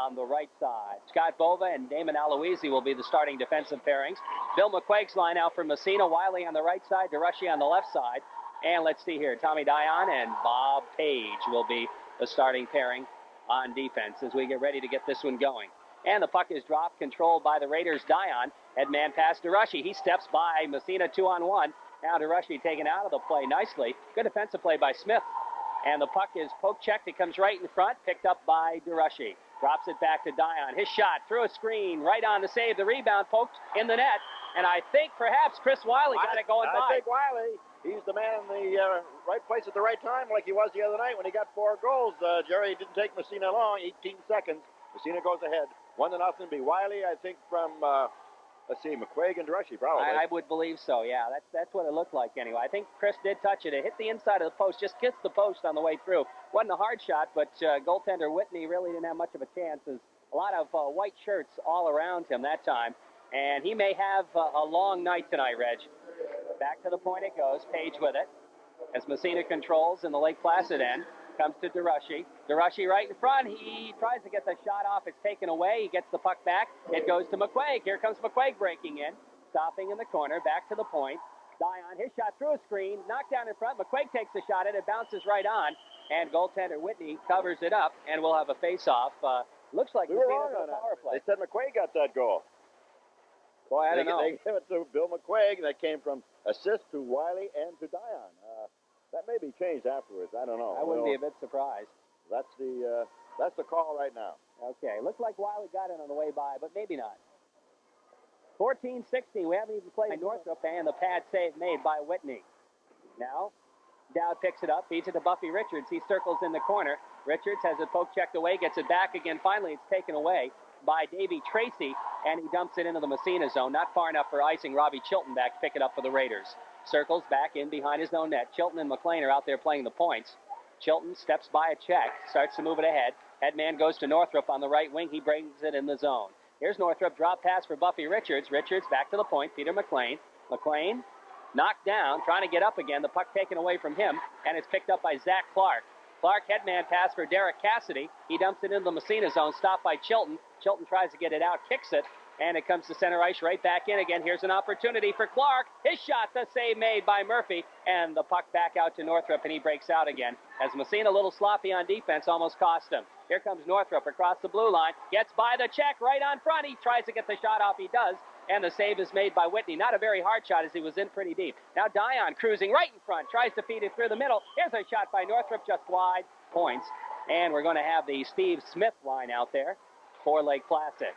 on the right side. Scott Bova and Damon Aloisi will be the starting defensive pairings. Bill McQuaig's line out for Massena. Wiley on the right side, DeRushy on the left side. And let's see here, Tommy Dion and Bob Page will be the starting pairing on defense as we get ready to get this one going. And the puck is dropped, controlled by the Raiders. Dion, headman pass DeRushy. He steps by Massena 2-on-1. Now DeRushy taken out of the play nicely. Good defensive play by Smith. And the puck is poke checked. It comes right in front, picked up by DeRushy. Drops it back to Dion. His shot through a screen, right on the save. The rebound poked in the net. And I think perhaps Chris Wiley got it going by. I think Wiley, he's the man in the right place at the right time like he was the other night when he got 4 goals. Jerry, it didn't take Massena long, 18 seconds. Massena goes ahead. 1-0. Be Wiley, I think, from, let's see, McQuaig and DeRushy, probably. I would believe so, yeah. That's what it looked like anyway. I think Chris did touch it. It hit the inside of the post, just kissed the post on the way through. Wasn't a hard shot, but goaltender Whitney really didn't have much of a chance. There's a lot of white shirts all around him that time. And he may have a long night tonight, Reg. Back to the point it goes. Page with it. As Massena controls in the Lake Placid end. Comes to DeRushy. DeRushy right in front. He tries to get the shot off. It's taken away. He gets the puck back. It goes to McQuaig. Here comes McQuaig breaking in. Stopping in the corner. Back to the point. Dion, his shot through a screen. Knocked down in front. McQuaig takes the shot and it bounces right on. And goaltender Whitney covers it up. And we'll have a face-off. Looks like we were wrong on power play. They said McQuaig got that goal. Boy, I don't know. They gave it to Bill McQuaig. That came from assist to Wiley and to Dion. That may be changed afterwards. I don't know. I wouldn't be a bit surprised. That's the call right now. Okay, looks like Wiley got it on the way by, but maybe not. 14-16. We haven't even played Northrop, and the pad save made by Whitney. Now, Dowd picks it up, feeds it to Buffy Richards. He circles in the corner. Richards has it poke checked away, gets it back again. Finally, it's taken away by Davey Tracy, and he dumps it into the Massena zone. Not far enough for icing. Robbie Chilton back to pick it up for the Raiders. Circles back in behind his own net. Chilton and McLean are out there playing the points. Chilton steps by a check, starts to move it ahead. Headman goes to Northrop on the right wing. He brings it in the zone. Here's Northrop. Drop pass for Buffy Richards. Richards back to the point. Peter McLean. McLean knocked down, trying to get up again. The puck taken away from him, and it's picked up by Zach Clark. Clark, headman pass for Derek Cassidy. He dumps it into the Massena zone, stopped by Chilton. Chilton tries to get it out, kicks it, and it comes to center ice right back in again. Here's an opportunity for Clark. His shot, the save made by Murphy, and the puck back out to Northrop, and he breaks out again. As Massena, a little sloppy on defense, almost cost him. Here comes Northrop across the blue line, gets by the check right on front. He tries to get the shot off, he does, and the save is made by Whitney. Not a very hard shot as he was in pretty deep. Now Dion cruising right in front, tries to feed it through the middle. Here's a shot by Northrop, just wide. Points. And we're going to have the Steve Smith line out there for Lake Placid.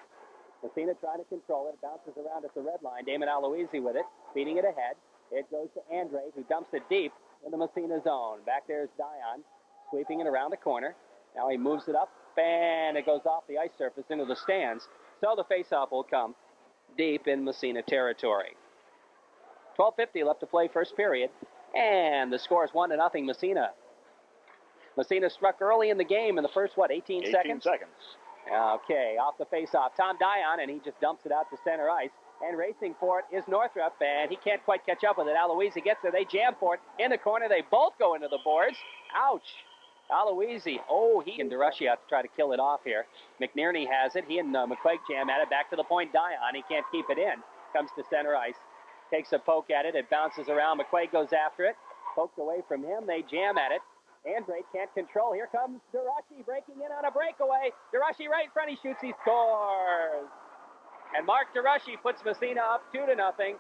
Massena trying to control it. It bounces around at the red line. Damon Aloisi with it, feeding it ahead. It goes to Andre, who dumps it deep in the Massena zone. Back there's Dion, sweeping it around the corner. Now he moves it up, and it goes off the ice surface into the stands. So the faceoff will come deep in Massena territory. 12:50 left to play first period, and the score is 1-0 Massena. Massena struck early in the game in the first, 18 seconds? 18 seconds. Okay, off the face-off. Tom Dion, and he just dumps it out to center ice. And racing for it is Northrop, and he can't quite catch up with it. Aloisi gets there. They jam for it in the corner. They both go into the boards. Ouch. Aloisi, he and DeRushy out to try to kill it off here. McNerney has it. He and McQuaig jam at it. Back to the point, Dion. He can't keep it in. Comes to center ice. Takes a poke at it. It bounces around. McQuaig goes after it. Poked away from him. They jam at it. Andre can't control. Here comes DeRushy breaking in on a breakaway. DeRushy right in front. He shoots. He scores. And Mark DeRushy puts Massena up 2-0.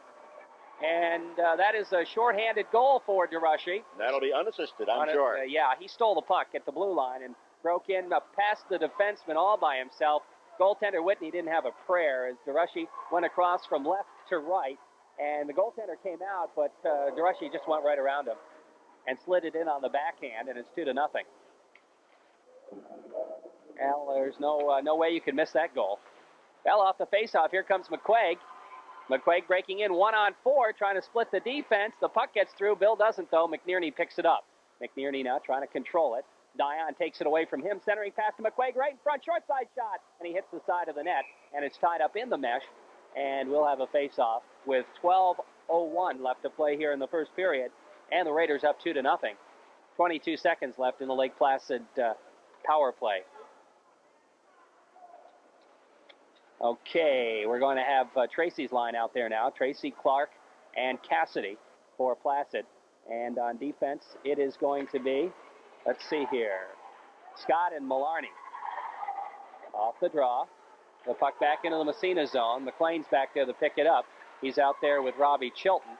And that is a shorthanded goal for DeRushy. That'll be unassisted, I'm sure. Yeah, he stole the puck at the blue line and broke in past the defenseman all by himself. Goaltender Whitney didn't have a prayer as DeRushy went across from left to right. And the goaltender came out, but DeRushy just went right around him and slid it in on the backhand, and it's 2-0. Well, there's no way you could miss that goal. Well, off the faceoff, here comes McQuaig. McQuaig breaking in 1-on-4, trying to split the defense. The puck gets through. Bill doesn't, though. McNerney picks it up. McNerney now trying to control it. Dion takes it away from him, centering pass to McQuaig right in front, short side shot, and he hits the side of the net, and it's tied up in the mesh, and we'll have a face-off with 12:01 left to play here in the first period. And the Raiders up 2-0. 22 seconds left in the Lake Placid power play. Okay, we're going to have Tracy's line out there now. Tracy, Clark, and Cassidy for Placid. And on defense, it is going to be, let's see here, Scott and Malarney. Off the draw. The puck back into the Massena zone. McLean's back there to pick it up. He's out there with Robbie Chilton.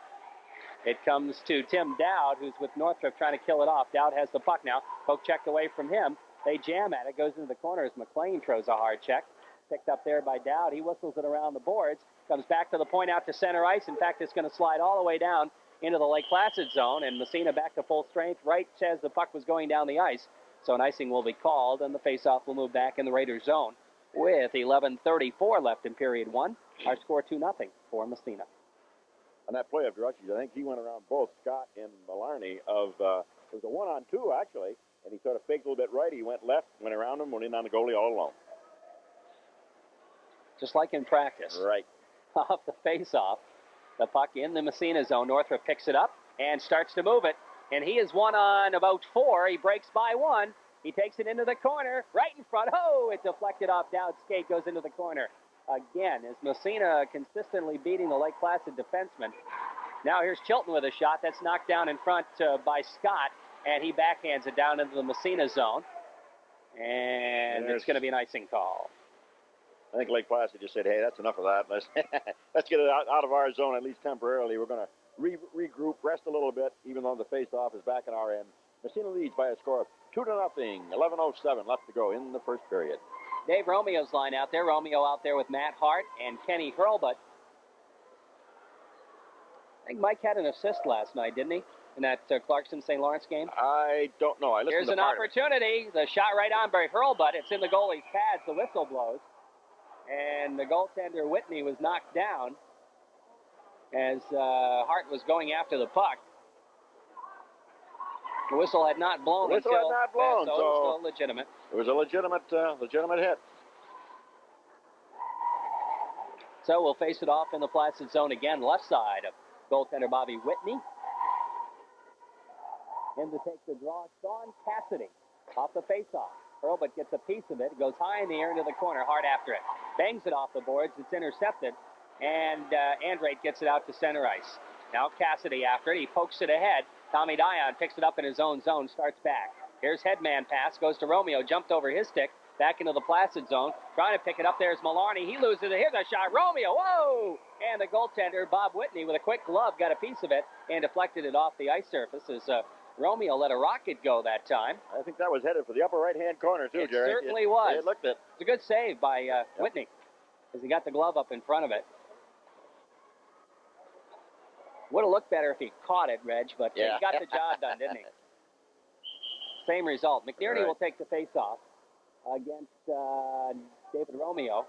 It comes to Tim Dowd, who's with Northrop trying to kill it off. Dowd has the puck now. Poke checked away from him. They jam at it. Goes into the corner as McLean throws a hard check. Picked up there by Dowd. He whistles it around the boards. Comes back to the point out to center ice. In fact, it's going to slide all the way down into the Lake Placid zone. And Massena back to full strength right as the puck was going down the ice. So an icing will be called, and the faceoff will move back in the Raiders zone with 11:34 left in period one. Our score 2-0 for Massena. On that play of Drushy's, I think he went around both Scott and Malarney. It was a 1-on-2, actually, and he sort of faked a little bit right. He went left, went around him, went in on the goalie all alone. Just like in practice. Right. Off the face-off, the puck in the Massena zone. Northrop picks it up and starts to move it, and he is 1 on about 4. He breaks by 1. He takes it into the corner, right in front. Oh, it deflected off Dowd's skate, goes into the corner. Again, is Massena consistently beating the Lake Placid defenseman. Now here's Chilton with a shot. That's knocked down in front by Scott, and he backhands it down into the Massena zone. And it's going to be an icing call. I think Lake Placid just said, hey, that's enough of that. Let's get it out of our zone, at least temporarily. We're going to regroup, rest a little bit, even though the face-off is back in our end. Massena leads by a score of 2-0. 11:07 left to go in the first period. Dave Romeo's line out there. Romeo out there with Matt Hart and Kenny Hurlbut. I think Mike had an assist last night, didn't he? In that Clarkson-St. Lawrence game? I don't know. Here's an opportunity. The shot right on by Hurlbut. It's in the goalie's pads. The whistle blows. And the goaltender, Whitney, was knocked down as Hart was going after the puck. The whistle had not blown. So it was still legitimate. It was a legitimate hit. So we'll face it off in the Placid zone again, left side of goaltender Bobby Whitney. In to take the draw, Sean Cassidy off the faceoff. Hurlbut gets a piece of it. It goes high in the air into the corner. Hart after it. Bangs it off the boards. It's intercepted. And Andrade gets it out to center ice. Now Cassidy after it. He pokes it ahead. Tommy Dion picks it up in his own zone. Starts back. Here's headman pass. Goes to Romeo. Jumped over his stick. Back into the Placid zone. Trying to pick it up. There's Malarney. He loses it. Here's a shot. Romeo. Whoa! And the goaltender, Bob Whitney, with a quick glove, got a piece of it and deflected it off the ice surface as Romeo let a rocket go that time. I think that was headed for the upper right-hand corner, too, Jerry. It certainly was. It looked it. It's a good save by Whitney as he got the glove up in front of it. Would have looked better if he caught it, Reg, but he got the job done, didn't he? Same result. McNerney will take the face-off against David Romeo.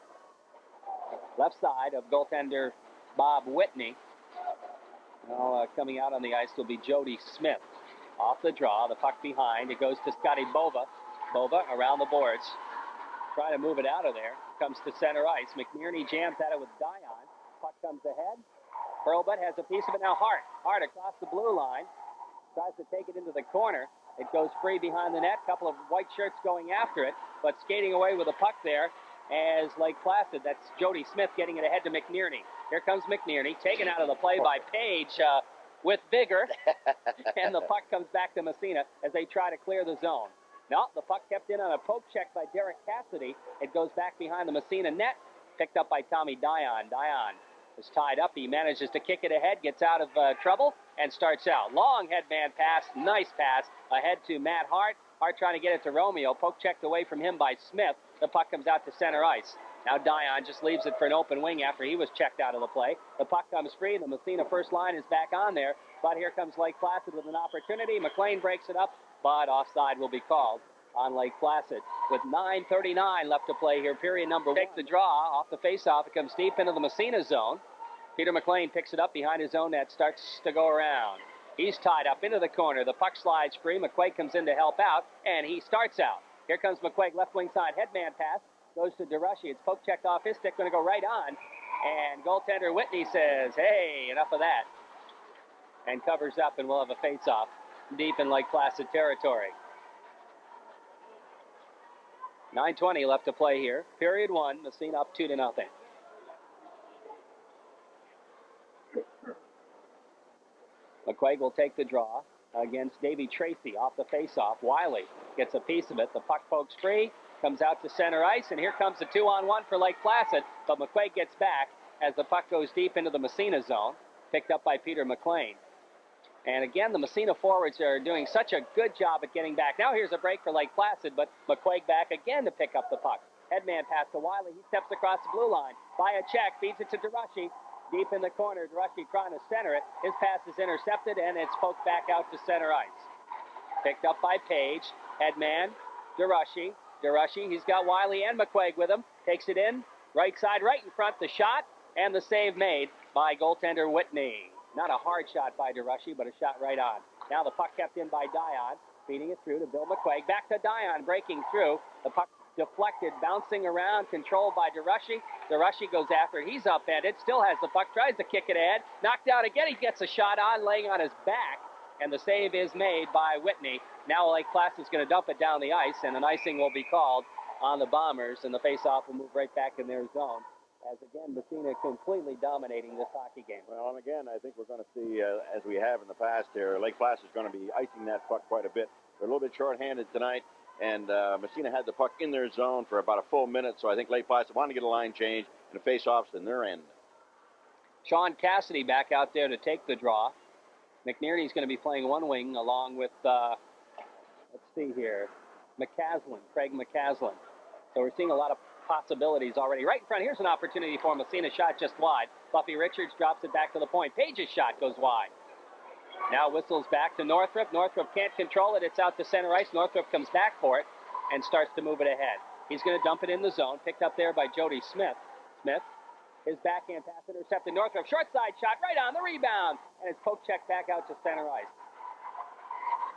Left side of goaltender Bob Whitney. Now coming out on the ice will be Jody Smith. Off the draw, the puck behind. It goes to Scotty Bova. Bova around the boards. Trying to move it out of there. Comes to center ice. McNerney jams at it with Dion. Puck comes ahead. Hurlbut has a piece of it now. Hart across the blue line. Tries to take it into the corner. It goes free behind the net. Couple of white shirts going after it, but skating away with the puck there as Lake Placid. That's Jody Smith getting it ahead to McNerney. Here comes McNerney, taken out of the play by Page with vigor, and the puck comes back to Massena as they try to clear the zone. No, the puck kept in on a poke check by Derek Cassidy. It goes back behind the Massena net, picked up by Tommy Dion. Dion is tied up. He manages to kick it ahead, gets out of trouble, and starts out. Long headman pass, nice pass, ahead to Matt Hart. Hart trying to get it to Romeo. Poke checked away from him by Smith. The puck comes out to center ice. Now Dion just leaves it for an open wing after he was checked out of the play. The puck comes free. The Massena first line is back on there. But here comes Lake Placid with an opportunity. McLean breaks it up, but offside will be called on Lake Placid. With 9:39 left to play here, period number one. Take the draw off the faceoff. It comes deep into the Massena zone. Peter McLean picks it up behind his own net, starts to go around. He's tied up into the corner. The puck slides free. McQuaig comes in to help out, and he starts out. Here comes McQuaig, left wing side, headman pass. Goes to DeRushy. It's poke checked off his stick, going to go right on. And goaltender Whitney says, hey, enough of that. And covers up, and we'll have a face-off deep in Lake Placid territory. 9:20 left to play here. Period one. Massena up 2-0. McQuaig will take the draw against Davy Tracy off the faceoff. Wiley gets a piece of it. The puck pokes free, comes out to center ice, and here comes the 2-on-1 for Lake Placid. But McQuaig gets back as the puck goes deep into the Massena zone, picked up by Peter McLean. And again, the Massena forwards are doing such a good job at getting back. Now here's a break for Lake Placid, but McQuaig back again to pick up the puck. Headman pass to Wiley. He steps across the blue line. By a check, feeds it to DeRushy. Deep in the corner, DeRushy trying to center it. His pass is intercepted, and it's poked back out to center ice. Picked up by Page. Headman, DeRushy. DeRushy, he's got Wiley and McQuaig with him. Takes it in. Right side, right in front. The shot, and the save made by goaltender Whitney. Not a hard shot by DeRushy, but a shot right on. Now the puck kept in by Dion. Feeding it through to Bill McQuaig. Back to Dion, breaking through. The puck deflected, bouncing around, controlled by DeRushy. DeRushy goes after it. He's upended, still has the puck, tries to kick it ahead. Knocked out again. He gets a shot on, laying on his back, and the save is made by Whitney. Now Lake Placid's going to dump it down the ice, and an icing will be called on the Bombers, and the faceoff will move right back in their zone. As again, Massena completely dominating this hockey game. Well, and again, I think we're going to see, as we have in the past here, Lake Placid is going to be icing that puck quite a bit. They're a little bit short-handed tonight, and Massena had the puck in their zone for about a full minute, so I think Lake Placid wanted to get a line change, and the face-offs in their end. Sean Cassidy back out there to take the draw. McNerney's going to be playing one wing along with, let's see here, Craig McCaslin. So we're seeing a lot of possibilities already. Right in front, here's an opportunity for Massena, shot just wide. Buffy Richards drops it back to the point. Page's shot goes wide. Now whistles back to Northrup. Northrup can't control it. It's out to center ice. Northrup comes back for it and starts to move it ahead. He's going to dump it in the zone. Picked up there by Jody Smith. Smith, his backhand pass intercepted. Northrup, short side shot right on the rebound. And it's poke check back out to center ice.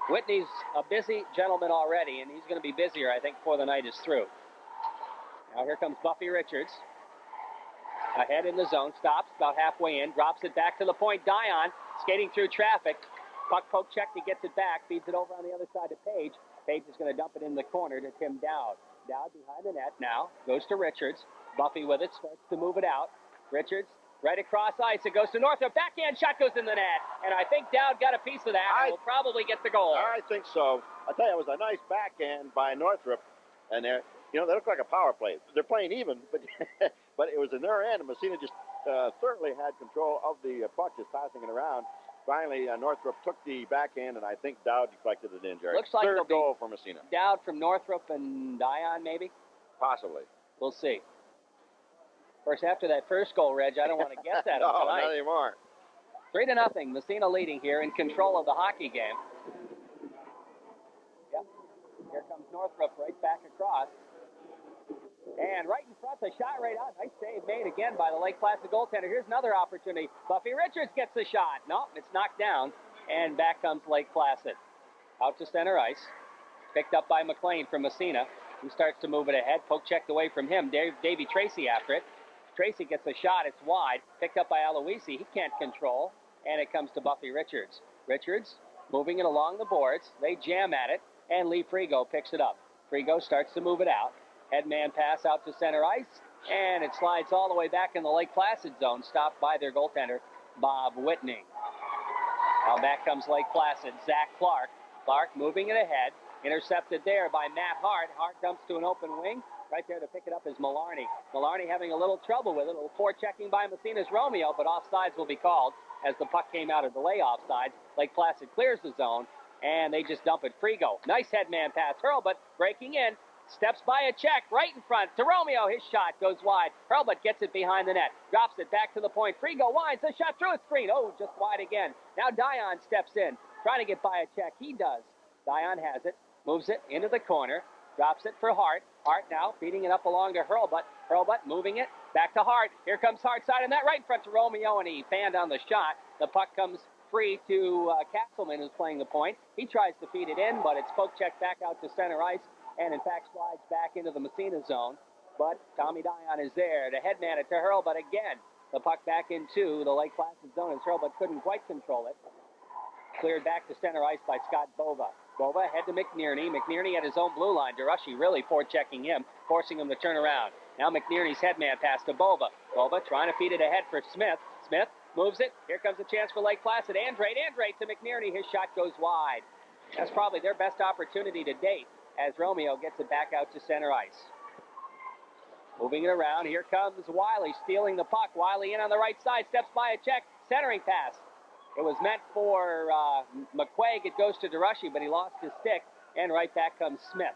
Whitney's a busy gentleman already, and he's going to be busier, I think, before the night is through. Now here comes Buffy Richards. Ahead in the zone, stops about halfway in, drops it back to the point. Dion skating through traffic. Puck poke check, he gets it back, feeds it over on the other side to Page. Page is going to dump it in the corner to Tim Dowd. Dowd behind the net now, goes to Richards. Buffy with it, starts to move it out. Richards right across ice, it goes to Northrup. Backhand shot goes in the net, and I think Dowd got a piece of that and will probably get the goal. I think so. I tell you, it was a nice backhand by Northrup, and they're, you know, they look like a power play. They're playing even, but but it was in their end, and Massena just thoroughly had control of the puck, just passing it around. Finally, Northrup took the backhand, and I think Dowd deflected it in, Jerry. Looks like third goal for Massena. Dowd from Northrup and Dion, maybe? Possibly. We'll see. Of course, after that first goal, Reg, I don't want to guess that no, tonight. not anymore. 3-0, Massena leading here, in control of the hockey game. Yep. Here comes Northrup right back across. And right in front, the shot right on. Nice save made again by the Lake Placid goaltender. Here's another opportunity. Buffy Richards gets the shot. No, it's knocked down. And back comes Lake Placid. Out to center ice. Picked up by McLean from Massena. He starts to move it ahead. Poke checked away from him. Davy Tracy after it. Tracy gets a shot. It's wide. Picked up by Aloisi. He can't control. And it comes to Buffy Richards. Richards moving it along the boards. They jam at it. And Lee Frigo picks it up. Frigo starts to move it out. Headman pass out to center ice, and it slides all the way back in the Lake Placid zone, stopped by their goaltender, Bob Whitney. Now back comes Lake Placid. Zach Clark. Clark moving it ahead, intercepted there by Matt Hart. Hart dumps to an open wing. Right there to pick it up is Malarney. Malarney having a little trouble with it. A little forechecking by Massena's Romeo, but offsides will be called as the puck came out of the lay offsides. Lake Placid clears the zone, and they just dump it. Frigo. Nice headman pass. Hurlbut breaking in. Steps by a check right in front to Romeo. His shot goes wide. Hurlbut gets it behind the net. Drops it back to the point. Frigo winds the shot through a screen. Oh, just wide again. Now Dion steps in. Trying to get by a check. He does. Dion has it. Moves it into the corner. Drops it for Hart. Hart now feeding it up along to Hurlbut. Hurlbut moving it back to Hart. Here comes Hart side on that right in front to Romeo, and he fanned on the shot. The puck comes free to Castleman, who's playing the point. He tries to feed it in, but it's poke check back out to center ice. And in fact slides back into the Massena zone. But Tommy Dion is there to headman it to Hurlbut again. The puck back into the Lake Placid zone as Hurlbut couldn't quite control it. Cleared back to center ice by Scott Bova. Bova ahead to McNerney. McNerney at his own blue line. DeRushy really forechecking him, forcing him to turn around. Now McNerney's headman pass to Bova. Bova trying to feed it ahead for Smith. Smith Moves it. Here comes a chance for Lake Placid. Andrade to McNerney. His shot goes wide. That's probably their best opportunity to date as Romeo gets it back out to center ice. Moving it around. Here comes Wiley stealing the puck. Wiley in on the right side. Steps by a check. Centering pass. It was meant for McQuaig. It goes to DeRushy, but he lost his stick. And right back comes Smith.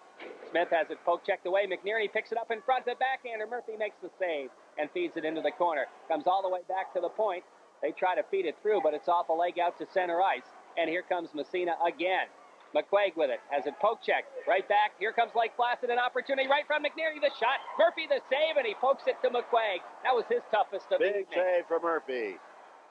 Smith has it poke checked away. McNerney picks it up in front. The backhander. Murphy makes the save and feeds it into the corner. Comes all the way back to the point. They try to feed it through, but it's off a leg out to center ice. And here comes Massena again. McQuaig with it. Has it poke checked. Right back. Here comes Lake Placid. An opportunity right from McNerney. The shot. Murphy the save, and he pokes it to McQuaig. That was his toughest of the evening. Big save for Murphy.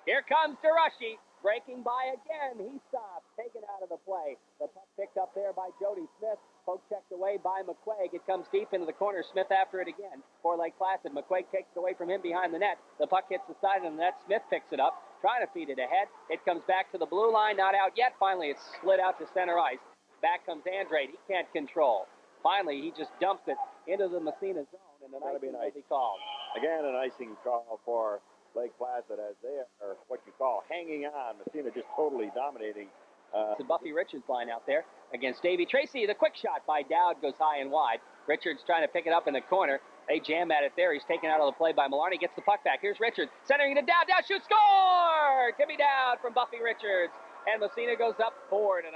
Here comes DeRushy. Breaking by again. He stops. Taken out of the play. The puck picked up there by Jody Smith. Poke checked away by McQuaig. It comes deep into the corner. Smith after it again for Lake Placid. McQuaig takes it away from him behind the net. The puck hits the side of the net. Smith picks it up. Trying to feed it ahead. It comes back to the blue line. Not out yet. Finally, it's slid out to center ice. Back comes Andrade. He can't control. Finally, he just dumps it into the Massena zone, and an icing will be called. Again, an icing call for Lake Placid as they are what you call hanging on. Massena just totally dominating. It's a Buffy Richards line out there against Davey Tracy. The quick shot by Dowd goes high and wide. Richards trying to pick it up in the corner. They jam at it there. He's taken out of the play by Maloney. Gets the puck back. Here's Richards centering to Dowd. Dowd shoots. Score! Timmy Dowd from Buffy Richards. And Massena goes up 4-0.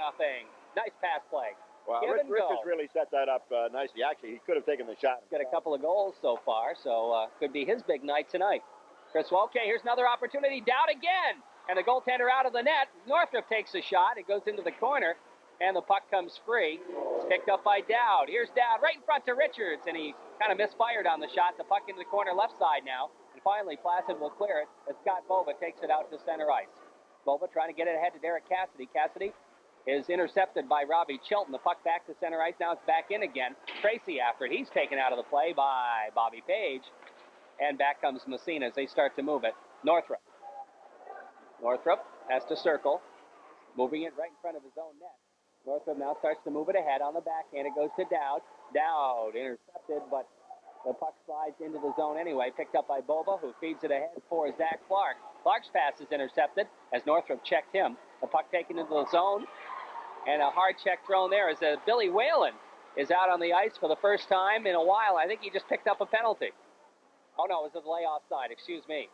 Nice pass play. Well, Richards really set that up nicely. Actually, he could have taken the shot. Got a couple of goals so far, so could be his big night tonight. Chris Walke, here's another opportunity. Dowd again. And the goaltender out of the net. Northrop takes a shot. It goes into the corner, and the puck comes free. It's picked up by Dowd. Here's Dowd right in front to Richards, and he kind of misfired on the shot. The puck into the corner left side now. And finally, Placid will clear it as Scott Bova takes it out to center ice. Bova trying to get it ahead to Derek Cassidy. Cassidy is intercepted by Robbie Chilton. The puck back to center ice. Now it's back in again. Tracy after it. He's taken out of the play by Bobby Page. And back comes Massena as they start to move it. Northrop has to circle. Moving it right in front of his own net. Northrop now starts to move it ahead on the backhand. It goes to Dowd. Dowd intercepted, but the puck slides into the zone anyway. Picked up by Boba, who feeds it ahead for Zach Clark. Clark's pass is intercepted as Northrop checked him. The puck taken into the zone. And a hard check thrown there as Billy Whalen is out on the ice for the first time in a while. I think he just picked up a penalty. Oh, no, it was a delay offside. Excuse me.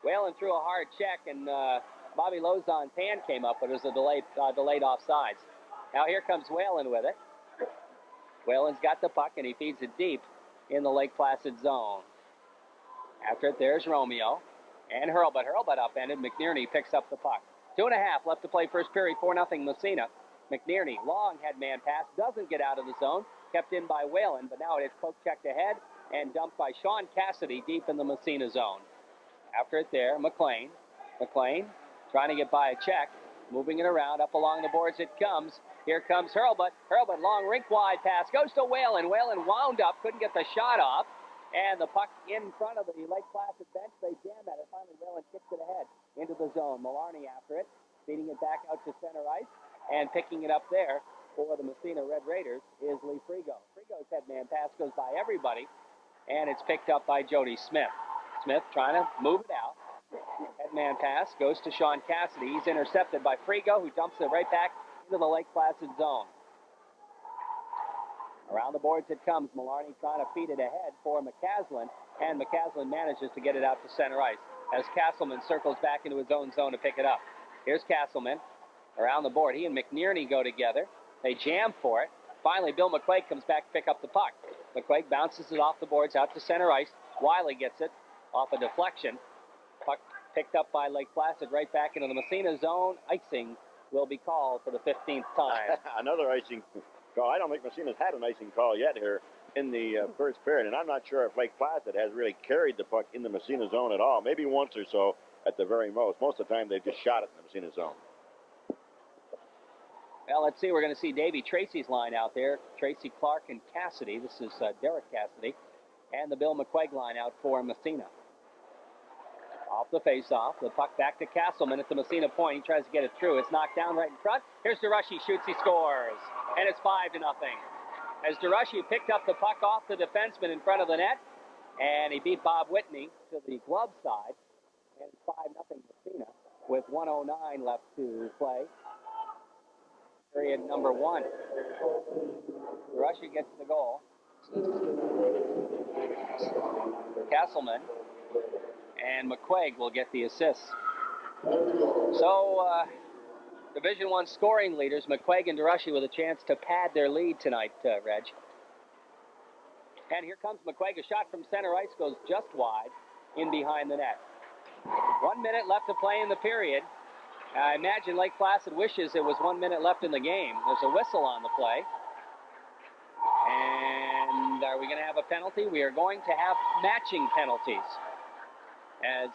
Whalen threw a hard check, and Bobby Lozon's hand came up, but it was a delayed offsides. Now here comes Whalen with it. Whalen's got the puck, and he feeds it deep in the Lake Placid zone. After it, there's Romeo and Hurlbut. Hurlbut upended. McNerney picks up the puck. 2.5 left to play first period. 4-0 Massena. McNerney, long head man pass, doesn't get out of the zone. Kept in by Whalen, but now it is poke checked ahead and dumped by Sean Cassidy deep in the Massena zone. After it there, McLean trying to get by a check. Moving it around, up along the boards it comes. Here comes Hurlbut. Hurlbut, long rink-wide pass. Goes to Whalen. Whalen wound up, couldn't get the shot off. And the puck in front of the Lake Placid bench. They jam at it. Finally, Whalen kicks it ahead into the zone. Maloney after it, feeding it back out to center ice. And picking it up there for the Massena Red Raiders is Lee Frigo. Frigo's headman pass goes by everybody. And it's picked up by Jody Smith. Smith trying to move it out. Headman pass goes to Sean Cassidy. He's intercepted by Frigo, who dumps it right back into the Lake Placid zone. Around the boards it comes. Maloney trying to feed it ahead for McCaslin, and McCaslin manages to get it out to center ice as Castleman circles back into his own zone to pick it up. Here's Castleman around the board. He and McNerney go together. They jam for it. Finally, Bill McQuaig comes back to pick up the puck. McQuaig bounces it off the boards out to center ice. Wiley gets it off a deflection. Puck picked up by Lake Placid right back into the Massena zone. Icing will be called for the 15th time. Another icing call. I don't think Massena's had an icing call yet here in the first period, and I'm not sure if Lake Placid has really carried the puck in the Massena zone at all. Maybe once or so at the very most. Most of the time they've just shot it in the Massena zone. Well, let's see. We're going to see Davey Tracy's line out there. Tracy, Clark, and Cassidy. This is Derek Cassidy. And the Bill McQuaig line out for Massena. Off the face-off. The puck back to Castleman at the Massena point. He tries to get it through. It's knocked down right in front. Here's DeRushy. Shoots. He scores. And it's 5-0. As DeRushy picked up the puck off the defenseman in front of the net. And he beat Bob Whitney to the glove side. And it's 5-0. with 1:09 left to play. Period number 1. Russia gets the goal. Castleman and McQuaig will get the assists. So, Division I scoring leaders, McQuaig and DeRushy, with a chance to pad their lead tonight, Reg. And here comes McQuaig. A shot from center ice goes just wide in behind the net. 1 minute left to play in the period. I imagine Lake Placid wishes it was 1 minute left in the game. There's a whistle on the play. And are we going to have a penalty? We are going to have matching penalties. As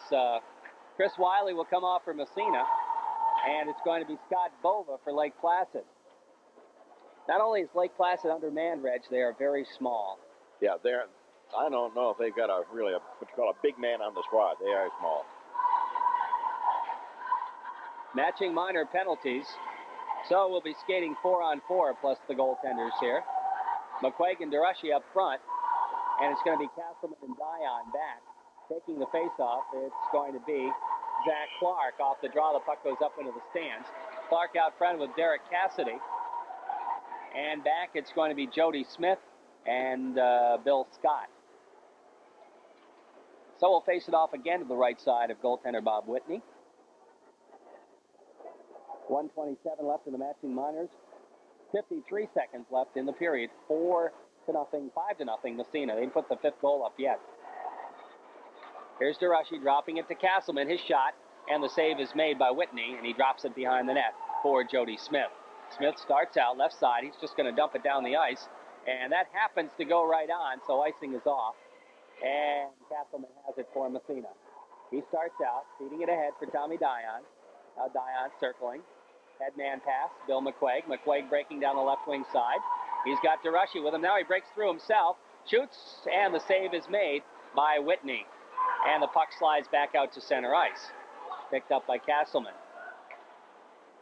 Chris Wiley will come off for Massena. And it's going to be Scott Bova for Lake Placid. Not only is Lake Placid undermanned, Reg, they are very small. Yeah, I don't know if they've got what you call a big man on the squad. They are small. Matching minor penalties. So we'll be skating 4-on-4 plus the goaltenders here. McQuaig and DeRushy up front. And it's going to be Castleman and Dion back. Taking the face-off, it's going to be Zach Clark. Off the draw, the puck goes up into the stands. Clark out front with Derek Cassidy. And back, it's going to be Jody Smith and Bill Scott. So we'll face it off again to the right side of goaltender Bob Whitney. 1:27 left in the matching minors. 53 seconds left in the period. 4-0, 5-0 Massena. They didn't put the fifth goal up yet. Here's DeRushy dropping it to Castleman. His shot, and the save is made by Whitney, and he drops it behind the net for Jody Smith. Smith starts out left side. He's just going to dump it down the ice, and that happens to go right on, so icing is off. And Castleman has it for Massena. He starts out, feeding it ahead for Tommy Dion. Now Dion circling. Headman pass, Bill McQuaig. McQuaig breaking down the left wing side. He's got DeRushy with him. Now he breaks through himself, shoots, and the save is made by Whitney. And the puck slides back out to center ice. Picked up by Castleman.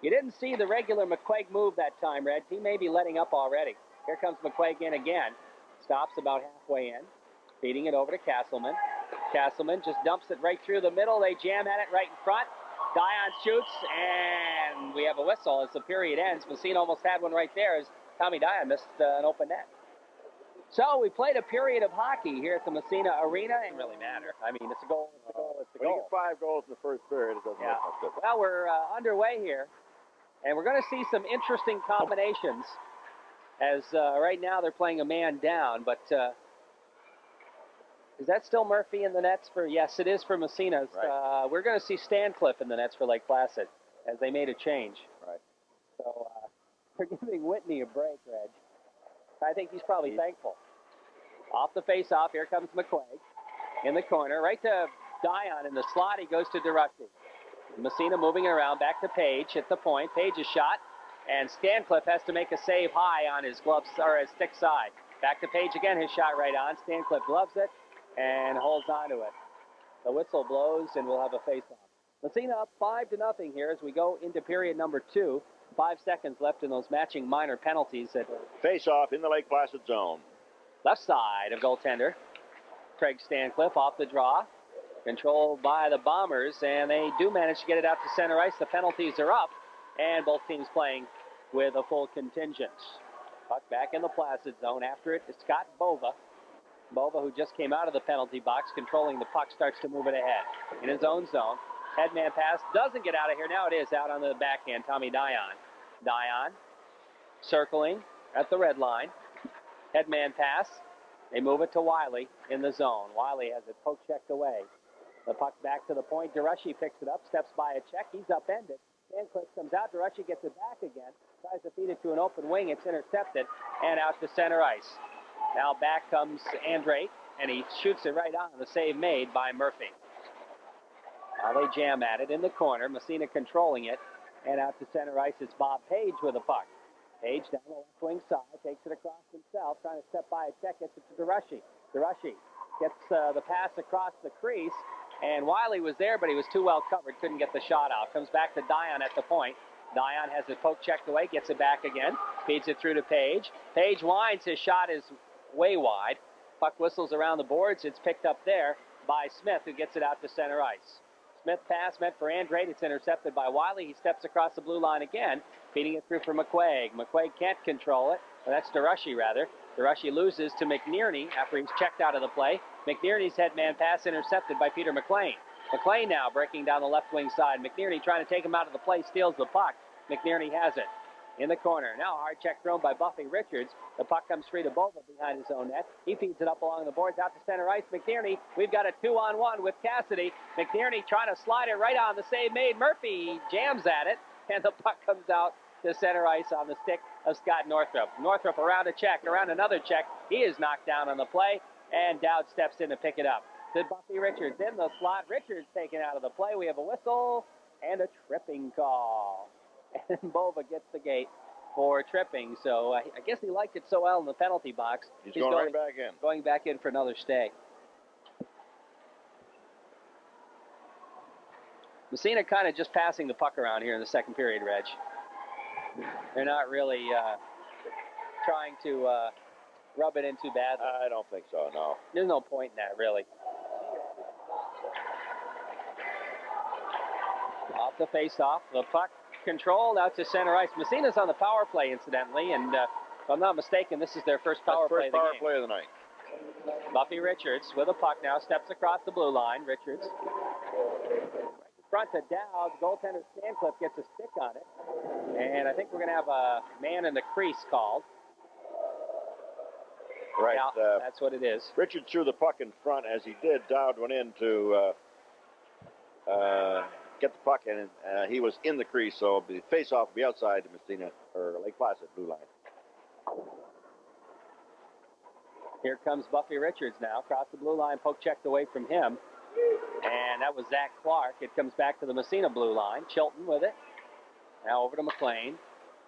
You didn't see the regular McQuaig move that time, Red. He may be letting up already. Here comes McQuaig in again. Stops about halfway in. Feeding it over to Castleman. Castleman just dumps it right through the middle. They jam at it right in front. Dion shoots, and we have a whistle as the period ends. Massena almost had one right there as Tommy Dion missed an open net. So we played a period of hockey here at the Massena Arena. It doesn't really matter. I mean, it's a goal, it's a goal, it's a goal. When you get 5 goals in the first period, it doesn't make much difference. Well, we're underway here, and we're going to see some interesting combinations as right now they're playing a man down, but is that still Murphy in the nets for? Yes, it is for Massena's. Right. We're going to see Stancliffe in the nets for Lake Placid as they made a change. Right. So we're giving Whitney a break, Reg. I think he's probably thankful. Off the face-off, here comes McQuaig in the corner, right to Dion in the slot. He goes to DeRushy. Massena moving around, back to Page at the point. Page's shot, and Stancliffe has to make a save high on his gloves or his stick side. Back to Page again, his shot right on. Stancliffe gloves it and holds on to it. The whistle blows, and we'll have a face-off. Massena up 5-0 here as we go into period number 2. 5 seconds left in those matching minor penalties. Face-off in the Lake Placid zone. Left side of goaltender Craig Stancliffe off the draw. Controlled by the Bombers, and they do manage to get it out to center ice. The penalties are up, and both teams playing with a full contingent. Puck back in the Placid zone. After it is Scott Bova. Bova, who just came out of the penalty box, controlling the puck, starts to move it ahead. In his own zone. Headman pass doesn't get out of here. Now it is out on the backhand. Tommy Dion. Dion circling at the red line. Headman pass. They move it to Wiley in the zone. Wiley has it poke checked away. The puck back to the point. DeRushy picks it up, steps by a check. He's upended. Stancliffe comes out. DeRushy gets it back again. Tries to feed it to an open wing. It's intercepted and out to center ice. Now back comes Andrate, and he shoots it right on. The save made by Murphy. Now they jam at it in the corner. Massena controlling it. And out to center ice, it's Bob Page with a puck. Page down the left wing side, takes it across himself, trying to step by a check, gets it to DeRushy. DeRushy gets the pass across the crease, and Wiley was there, but he was too well covered, couldn't get the shot out. Comes back to Dion at the point. Dion has it poke checked away, gets it back again, feeds it through to Page. Page winds, his shot is way wide. Puck whistles around the boards, it's picked up there by Smith, who gets it out to center ice. Smith pass meant for Andrade. It's intercepted by Wiley. He steps across the blue line again, feeding it through for McQuaig. McQuaig can't control it. Well, that's DeRushy, rather. DeRushy loses to McNearney after he's checked out of the play. McNearney's head man pass intercepted by Peter McLean. McLean now breaking down the left wing side. McNearney trying to take him out of the play, steals the puck. McNearney has it in the corner. Now a hard check thrown by Buffy Richards. The puck comes free to Bova behind his own net. He feeds it up along the boards out to center ice. McNearney, we've got a 2-on-1 with Cassidy. McNearney trying to slide it right on the save made. Murphy jams at it, and the puck comes out to center ice on the stick of Scott Northrup. Northrup around a check, around another check. He is knocked down on the play, and Dowd steps in to pick it up. To Buffy Richards in the slot. Richards taken out of the play. We have a whistle and a tripping call. And Bova gets the gate for tripping. So I guess he liked it so well in the penalty box. He's going right back in. Going back in for another stay. Massena kind of just passing the puck around here in the second period, Reg. They're not really trying to rub it in too badly. I don't think so, no. There's no point in that, really. Off the face-off, the puck controlled out to center ice. Massena's on the power play, incidentally, and if I'm not mistaken, this is their first power play of the game. First power play of the night. Buffy Richards with a puck now, steps across the blue line. Richards. Front to Dowd. Goaltender Stancliffe gets a stick on it. And I think we're going to have a man in the crease called. Right. Yeah, that's what it is. Richards threw the puck in front as he did. Dowd went in to get the puck in, and he was in the crease, so the face-off will be outside the Massena or Lake Placid blue line. Here comes Buffy Richards now, across the blue line, poke checked away from him, and that was Zach Clark. It comes back to the Massena blue line. Chilton with it. Now over to McLean.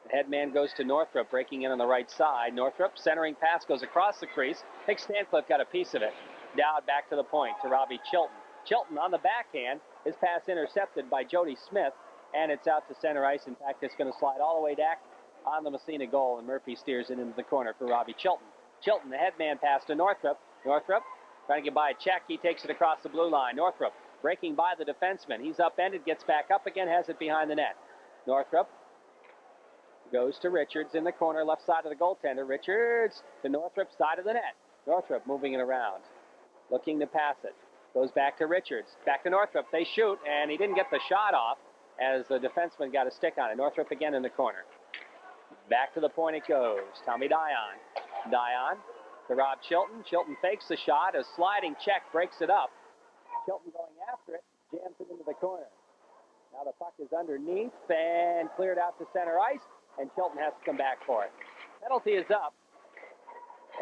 The head man goes to Northrup, breaking in on the right side. Northrup, centering pass, goes across the crease. I think Stancliffe got a piece of it. Dowd back to the point to Robbie Chilton. Chilton on the backhand. His pass intercepted by Jody Smith, and it's out to center ice. In fact, it's going to slide all the way back on the Massena goal, and Murphy steers it into the corner for Robbie Chilton. Chilton, the head man pass to Northrup. Northrup trying to get by a check. He takes it across the blue line. Northrup breaking by the defenseman. He's upended, gets back up again, has it behind the net. Northrup goes to Richards in the corner, left side of the goaltender. Richards to Northrup, side of the net. Northrup moving it around, looking to pass it. Goes back to Richards, back to Northrup. They shoot, and he didn't get the shot off as the defenseman got a stick on it. Northrup again in the corner. Back to the point it goes. Tommy Dion. Dion to Rob Chilton. Chilton fakes the shot. A sliding check breaks it up. Chilton going after it, jams it into the corner. Now the puck is underneath and cleared out to center ice, and Chilton has to come back for it. Penalty is up,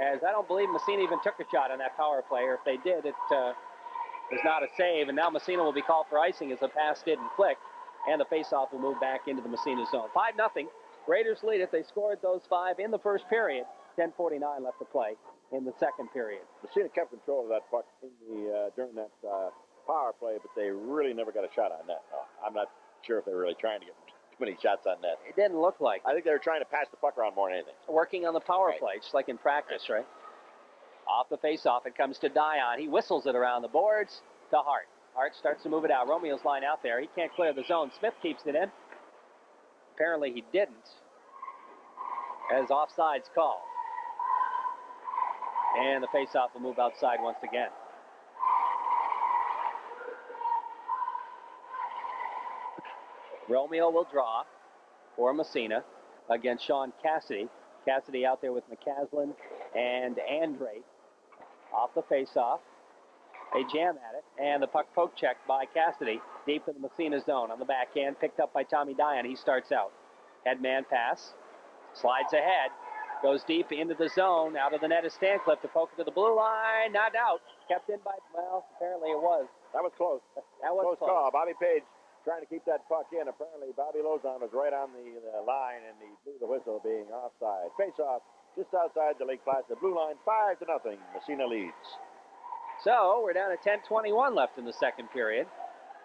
as I don't believe Massena even took a shot on that power play, or if they did, it was not a save, and now Massena will be called for icing as the pass didn't click, and the faceoff will move back into the Massena zone. 5-0. Raiders lead it. They scored those 5 in the first period. 10:49 left to play in the second period. Massena kept control of that puck in the during that power play, but they really never got a shot on net. No, I'm not sure if they were really trying to get too many shots on net. It didn't look like. I think they were trying to pass the puck around more than anything. Working on the power play, just like in practice, right? Off the faceoff, it comes to Dion. He whistles it around the boards to Hart. Hart starts to move it out. Romeo's line out there. He can't clear the zone. Smith keeps it in. Apparently he didn't, as offside's called. And the faceoff will move outside once again. Romeo will draw for Massena against Sean Cassidy. Cassidy out there with McCaslin and Andre. Off the faceoff. They jam at it, and the puck poke checked by Cassidy deep in the Massena zone on the backhand, picked up by Tommy Dion. He starts out. Headman pass, slides ahead, goes deep into the zone, out of the net is Stancliffe to poke it to the blue line, not out, kept in by, well, apparently it was. That was close. That was close. Call. Bobby Page trying to keep that puck in. Apparently Bobby Lozon was right on the line, and he blew the whistle being offside. Face off just outside the Lake Placid blue line, 5-0. Massena leads. So we're down to 10:21 left in the second period.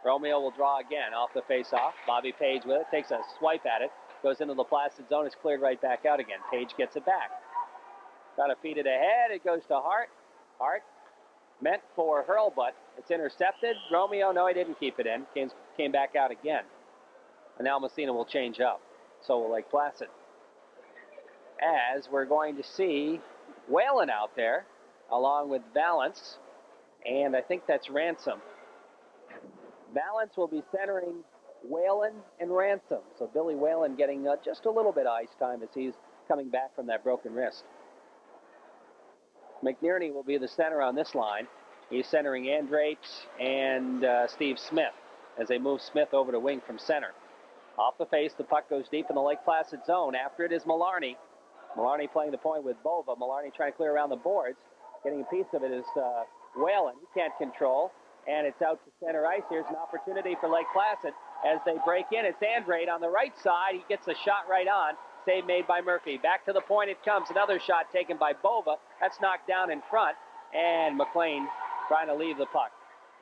Romeo will draw again off the face-off. Bobby Page with it, takes a swipe at it, goes into the Placid zone, it's cleared right back out again. Page gets it back. Trying to feed it ahead, it goes to Hart. Hart meant for Hurlbut. It's intercepted. Romeo, no, he didn't keep it in. Came back out again. And now Massena will change up. So will Lake Placid. As we're going to see Whalen out there, along with Valance. And I think that's Ransom. Valance will be centering Whalen and Ransom. So Billy Whalen getting just a little bit of ice time as he's coming back from that broken wrist. McNerney will be the center on this line. He's centering Andrate and Steve Smith as they move Smith over to wing from center. Off the face, the puck goes deep in the Lake Placid zone. After it is Malarney. Malarney playing the point with Bova. Malarney trying to clear around the boards. Getting a piece of it is Whalen. He can't control. And it's out to center ice. Here's an opportunity for Lake Placid as they break in. It's Andrade on the right side. He gets a shot right on. Save made by Murphy. Back to the point it comes. Another shot taken by Bova. That's knocked down in front. And McLean trying to leave the puck.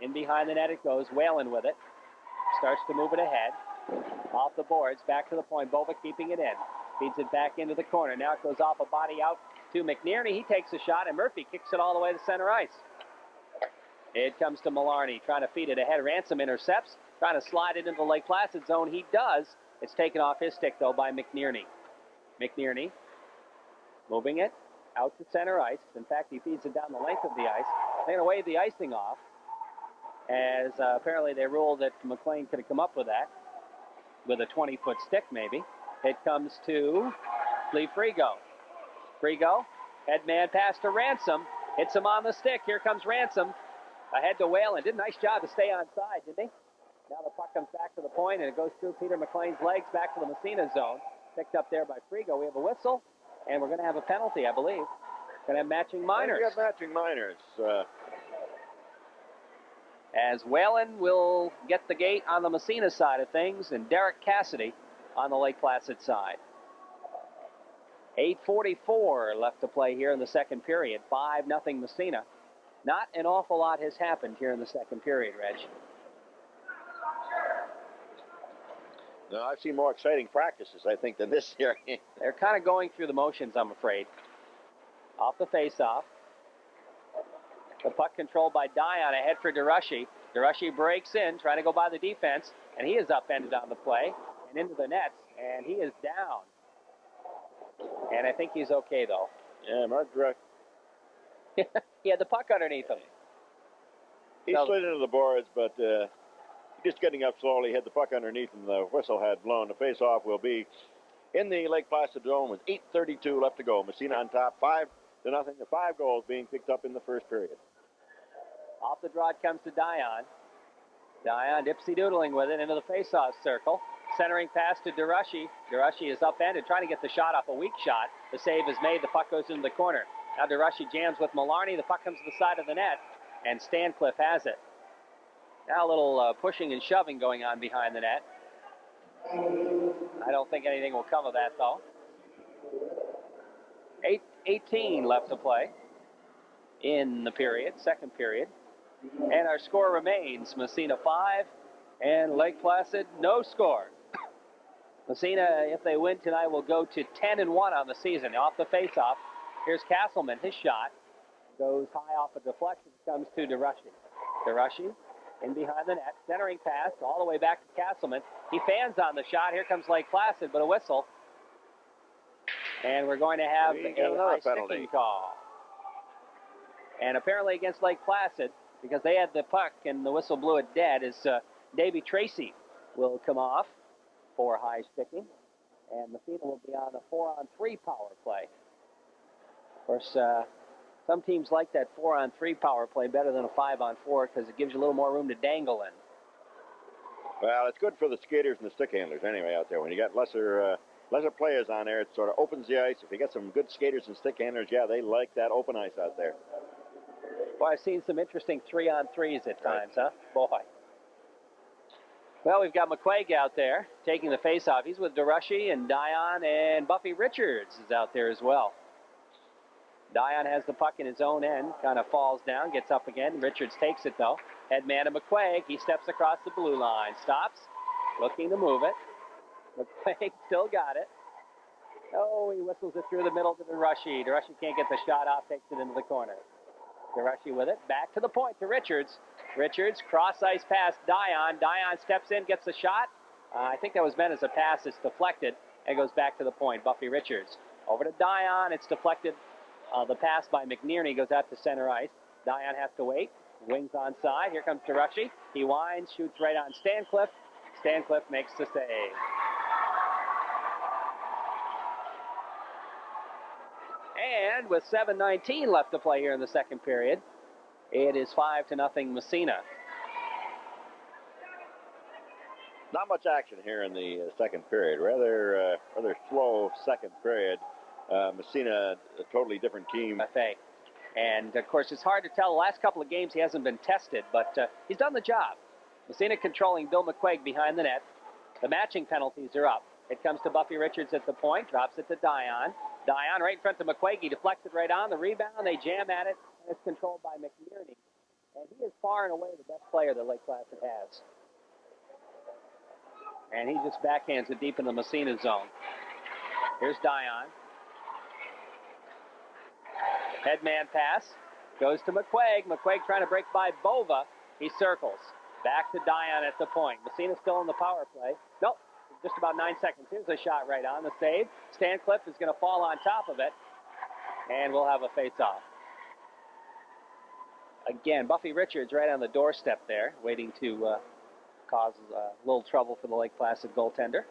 In behind the net it goes. Whalen with it. Starts to move it ahead. Off the boards. Back to the point. Bova keeping it in. Feeds it back into the corner. Now it goes off a body out to McNerney. He takes a shot and Murphy kicks it all the way to center ice. It comes to Malarney trying to feed it ahead. Ransom intercepts. Trying to slide it into the Lake Placid zone. He does. It's taken off his stick though by McNerney. McNerney moving it out to center ice. In fact, he feeds it down the length of the ice. They're going to wave the icing off as apparently they ruled that McLean could have come up with that with a 20-foot stick maybe. It comes to Lee Frigo. Frigo, head man pass to Ransom. Hits him on the stick. Here comes Ransom. Ahead to Whalen. Did a nice job to stay on side, didn't he? Now the puck comes back to the point, and it goes through Peter McLean's legs back to the Massena zone. Picked up there by Frigo. We have a whistle, and we're going to have a penalty, I believe. Going to have matching minors. We have matching minors. As Whalen will get the gate on the Massena side of things, and Derek Cassidy on the Lake Placid side. 8:44 left to play here in the second period. 5-0 Massena. Not an awful lot has happened here in the second period, Reg. No, I've seen more exciting practices, I think, than this here. They're kind of going through the motions, I'm afraid. Off the face-off. The puck controlled by Dion ahead for DeRushy. DeRushy breaks in, trying to go by the defense, and he is upended on the play and into the nets, and he is down. And I think he's okay, though. Yeah, Mark Druck. He had the puck underneath him. He slid into the boards, but just getting up slowly, had the puck underneath him. The whistle had blown. The face-off will be in the Lake Placid zone with 8:32 left to go. Massena on top, 5-0. The 5 goals being picked up in the first period. Off the draw it comes to Dion. Dion dipsy-doodling with it into the face-off circle. Centering pass to DeRushy. DeRushy is upended, trying to get the shot off a weak shot. The save is made. The puck goes into the corner. Now DeRushy jams with Malarney. The puck comes to the side of the net, and Stancliffe has it. Now a little pushing and shoving going on behind the net. I don't think anything will come of that, though. 8:18 left to play in the period, second period. And our score remains Massena 5 and Lake Placid no score. Massena, if they win tonight, will go to 10-1 on the season. Off the face-off, here's Castleman. His shot goes high off a deflection, comes to DeRushy. DeRushy in behind the net, centering pass all the way back to Castleman. He fans on the shot. Here comes Lake Placid, but a whistle. And we're going to have a high sticking call. And apparently against Lake Placid, because they had the puck and the whistle blew it dead, is Davey Tracy will come off for high sticking. And Massena will be on a 4-on-3 power play. Of course, some teams like that 4-on-3 power play better than a 5-on-4 because it gives you a little more room to dangle in. Well, it's good for the skaters and the stick handlers anyway out there. When you got lesser players on there, it sort of opens the ice. If you get some good skaters and stick handlers, yeah, they like that open ice out there. Well, I've seen some interesting 3-on-3s at times, huh? Boy. Well, we've got McQuaig out there taking the face-off. He's with DeRushy and Dion, and Buffy Richards is out there as well. Dion has the puck in his own end, kind of falls down, gets up again. Richards takes it, though. Head man to McQuaig. He steps across the blue line, stops, looking to move it. McQuaig still got it. Oh, he whistles it through the middle to DeRushy. DeRushy can't get the shot off, takes it into the corner. Hiroshi with it. Back to the point to Richards. Richards, cross ice pass, Dion. Dion steps in, gets the shot. I think that was meant as a pass. It's deflected and goes back to the point. Buffy Richards. Over to Dion. It's deflected. The pass by McNerney goes out to center ice. Dion has to wait. Wings onside. Here comes Hiroshi. He winds, shoots right on Stancliffe. Stancliffe makes the save. And with 7:19 left to play here in the second period, it is 5-0 Massena. Not much action here in the second period. Rather slow second period. Massena, a totally different team. And, of course, it's hard to tell. The last couple of games he hasn't been tested, but he's done the job. Massena controlling Bill McQuaig behind the net. The matching penalties are up. It comes to Buffy Richards at the point, drops it to Dion. Dion right in front of McQuaig. He deflects it right on. The rebound, they jam at it, and it's controlled by McNerney. And he is far and away the best player that Lake Placid has. And he just backhands it deep in the Massena zone. Here's Dion. Headman pass. Goes to McQuaig. McQuaig trying to break by Bova. He circles. Back to Dion at the point. Massena still in the power play. Nope. Just about 9 seconds. Here's a shot right on the save. Stancliffe is going to fall on top of it. And we'll have a face-off. Again, Buffy Richards right on the doorstep there, waiting to cause a little trouble for the Lake Placid goaltender.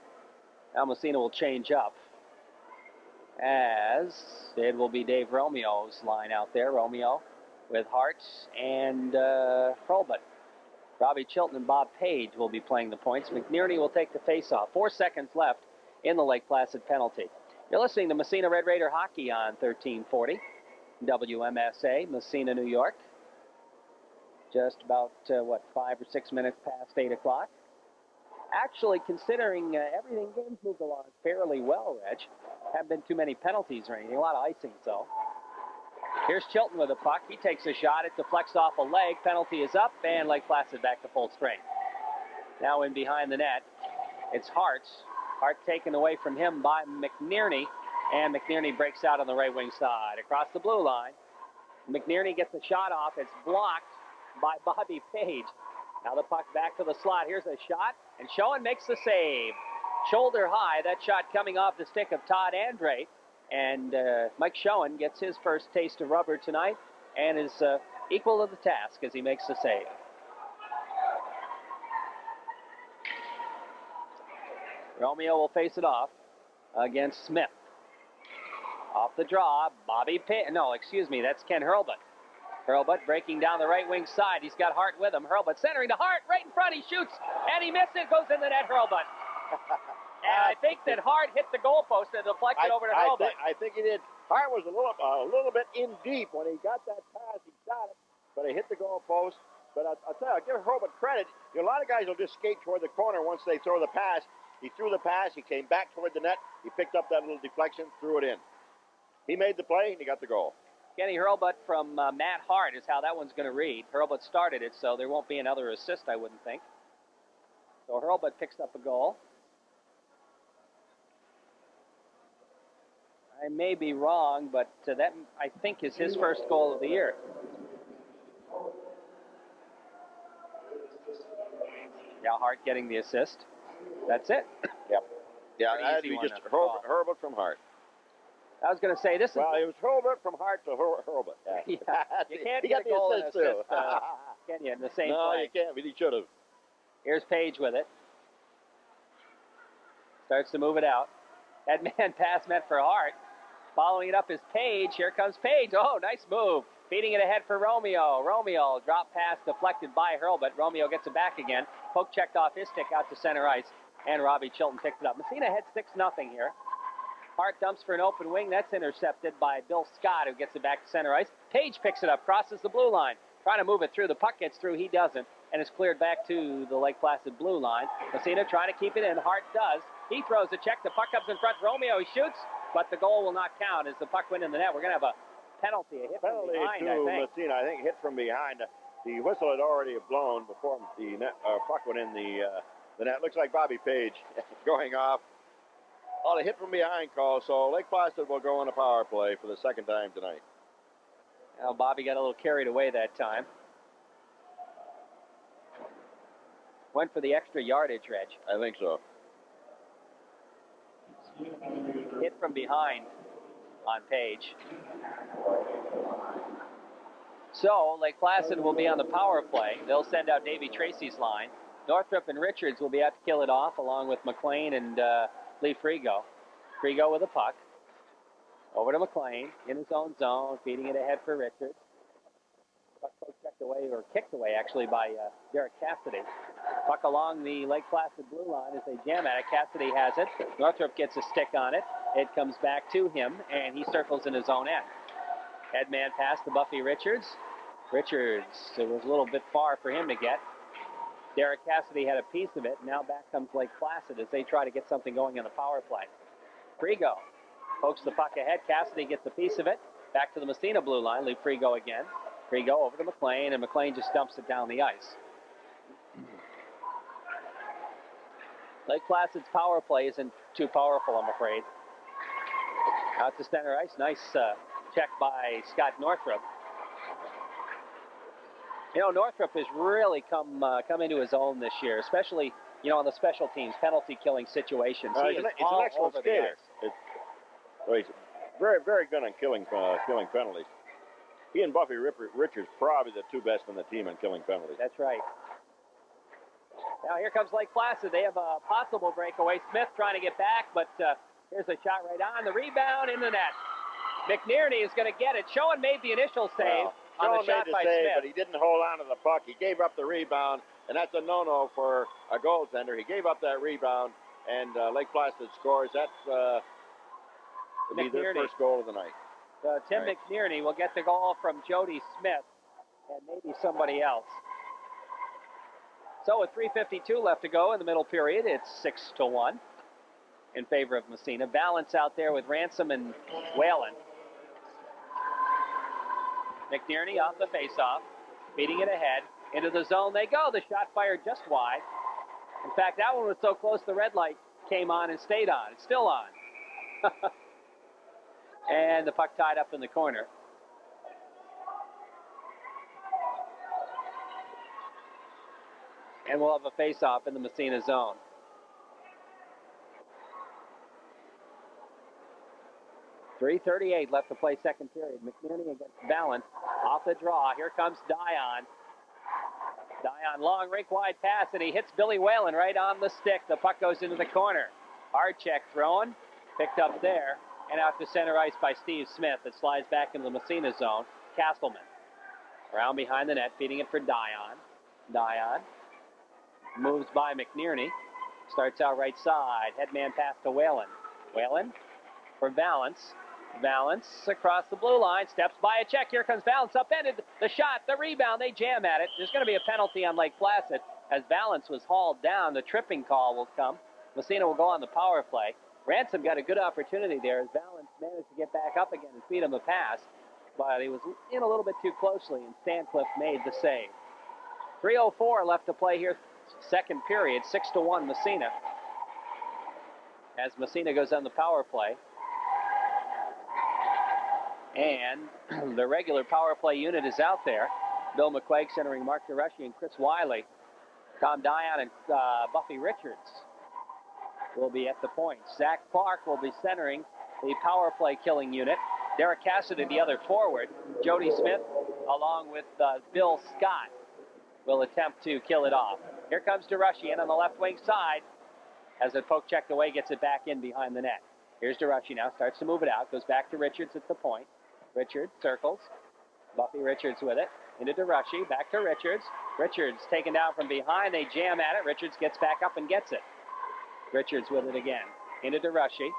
Now Massena will change up, as it will be Dave Romeo's line out there. Romeo with Hart and Hurlbut. Robbie Chilton and Bob Page will be playing the points. McNerney will take the face-off. 4 seconds left in the Lake Placid penalty. You're listening to Massena Red Raider Hockey on 1340 WMSA, Massena, New York. Just about, 5 or 6 minutes past 8 o'clock. Actually, considering everything, games moved along fairly well, Reg. Haven't been too many penalties or anything. A lot of icing, though. Here's Chilton with a puck. He takes a shot. It deflects off a leg. Penalty is up, and Lake Placid back to full strength. Now in behind the net, it's Hart. Hart taken away from him by McNerney, and McNerney breaks out on the right wing side. Across the blue line, McNerney gets the shot off. It's blocked by Bobby Page. Now the puck back to the slot. Here's a shot, and Schoen makes the save. Shoulder high, that shot coming off the stick of Todd Andre. And Mike Schoen gets his first taste of rubber tonight and is equal to the task as he makes the save. Romeo will face it off against Smith. Off the draw, that's Ken Hurlbut. Hurlbut breaking down the right wing side. He's got Hart with him. Hurlbut centering to Hart, right in front. He shoots, and he misses. Goes in the net, Hurlbut. And I think that Hart hit the goalpost and deflected over to Hurlbut. I think he did. Hart was a little bit in deep when he got that pass. He shot it, but he hit the goalpost. But I'll tell you, I'll give Hurlbut credit. A lot of guys will just skate toward the corner once they throw the pass. He threw the pass. He came back toward the net. He picked up that little deflection, threw it in. He made the play, and he got the goal. Kenny Hurlbut from Matt Hart is how that one's going to read. Hurlbut started it, so there won't be another assist, I wouldn't think. So Hurlbut picks up a goal. I may be wrong, but that, I think, is his first goal of the year. Now Hart getting the assist. That's it. Yep. Yeah, that'd be just Hurlbut from Hart. I was going to say, this is... Well, it was Hurlbut from Hart to Hurlbut. Yeah. You can't get a goal and assist, can you, in the same play? No, you can't, but he should have. Here's Page with it. Starts to move it out. That man pass meant for Hart. Following it up is Page. Here comes Page. Oh, nice move. Feeding it ahead for Romeo. Romeo, drop pass deflected by Hurlbut. Romeo gets it back again. Poke checked off his stick out to center ice. And Robbie Chilton picks it up. Massena heads 6-0 here. Hart dumps for an open wing. That's intercepted by Bill Scott, who gets it back to center ice. Page picks it up, crosses the blue line. Trying to move it through. The puck gets through. He doesn't. And it's cleared back to the Lake Placid blue line. Massena trying to keep it in. Hart does. He throws a check. The puck comes in front. Romeo shoots, but the goal will not count as the puck went in the net. We're going to have a penalty, a hit from behind, I think. Massena, I think hit from behind. The whistle had already blown before the net, puck went in the net. Looks like Bobby Page going off. Oh, the hit from behind call, so Lake Placid will go on a power play for the second time tonight. Well, Bobby got a little carried away that time. Went for the extra yardage, Reg. I think so. Hit from behind on Page. So Lake Placid will be on the power play. They'll send out Davey Tracy's line. Northrop and Richards will be out to kill it off, along with McLean and Lee Frigo. Frigo with a puck. Over to McLean in his own zone, feeding it ahead for Richards. Puck checked away, or kicked away actually, by Derek Cassidy. Puck along the Lake Placid blue line as they jam at it. Cassidy has it. Northrop gets a stick on it. It comes back to him, and he circles in his own end. Headman pass to Buffy Richards. Richards, it was a little bit far for him to get. Derek Cassidy had a piece of it. Now back comes Lake Placid as they try to get something going on the power play. Frigo pokes the puck ahead. Cassidy gets a piece of it. Back to the Massena blue line. Leave Frigo again. Frigo over to McLean, and McLean just dumps it down the ice. Lake Placid's power play isn't too powerful, I'm afraid. Out to center ice. Nice check by Scott Northrop. You know, Northrop has really come into his own this year, especially, you know, on the special teams, penalty killing situations. He is all over the ice. He's very, very good on killing penalties. He and Buffy Richards probably the two best on the team on killing penalties. That's right. Now here comes Lake Placid. They have a possible breakaway. Smith trying to get back, but here's a shot right on. The rebound in the net. McNerney is going to get it. Schoen made the initial save on the shot by Smith. But he didn't hold on to the puck. He gave up the rebound, and that's a no-no for a goaltender. He gave up that rebound, and Lake Placid scores. That's will be their first goal of the night. Tim McNerney will get the goal from Jody Smith and maybe somebody else. So with 3:52 left to go in the middle period, it's 6-1 in favor of Massena. Balance out there with Ransom and Whalen. McNerney off the faceoff, beating it ahead. Into the zone they go. The shot fired just wide. In fact, that one was so close the red light came on and stayed on. It's still on. And the puck tied up in the corner. And we'll have a face-off in the Massena zone. .3:38 left to play second period. McNerney against Balance. Off the draw. Here comes Dion. Dion, long rink-wide pass, and he hits Billy Whalen right on the stick. The puck goes into the corner. Hard check thrown. Picked up there. And out to center ice by Steve Smith. It slides back into the Massena zone. Castleman. Around behind the net, feeding it for Dion. Dion moves by McNerney. Starts out right side. Headman pass to Whalen. Whalen for Valance. Valance across the blue line. Steps by a check. Here comes Valance. Upended. The shot. The rebound. They jam at it. There's going to be a penalty on Lake Placid. As Valance was hauled down, the tripping call will come. Massena will go on the power play. Ransom got a good opportunity there as Valance managed to get back up again and feed him a pass. But he was in a little bit too closely, and Stancliffe made the save. 3:04 left to play here. Second period, 6-1 Massena. As Massena goes on the power play. And the regular power play unit is out there. Bill McQuaig centering Mark DeRushy and Chris Wiley. Tom Dion and Buffy Richards will be at the point. Zach Clark will be centering the power play killing unit. Derek Cassidy, the other forward. Jody Smith, along with Bill Scott, will attempt to kill it off. Here comes DeRushy in on the left wing side. As a poke checked away, gets it back in behind the net. Here's DeRushy now, starts to move it out, goes back to Richards at the point. Richards circles. Buffy Richards with it. Into DeRushy, back to Richards. Richards taken down from behind. They jam at it. Richards gets back up and gets it. Richards with it again. Into DeRushy.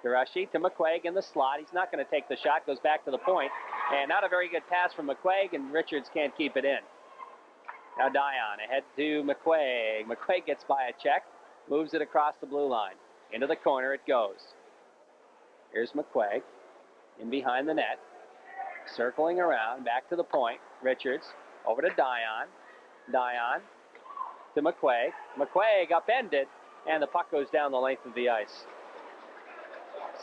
DeRushy to McQuaig in the slot. He's not going to take the shot. Goes back to the point. And not a very good pass from McQuaig, and Richards can't keep it in. Now Dion ahead to McQuaig. McQuaig gets by a check. Moves it across the blue line. Into the corner it goes. Here's McQuaig. In behind the net. Circling around. Back to the point. Richards. Over to Dion. Dion to McQuaig. McQuaig upended. And the puck goes down the length of the ice.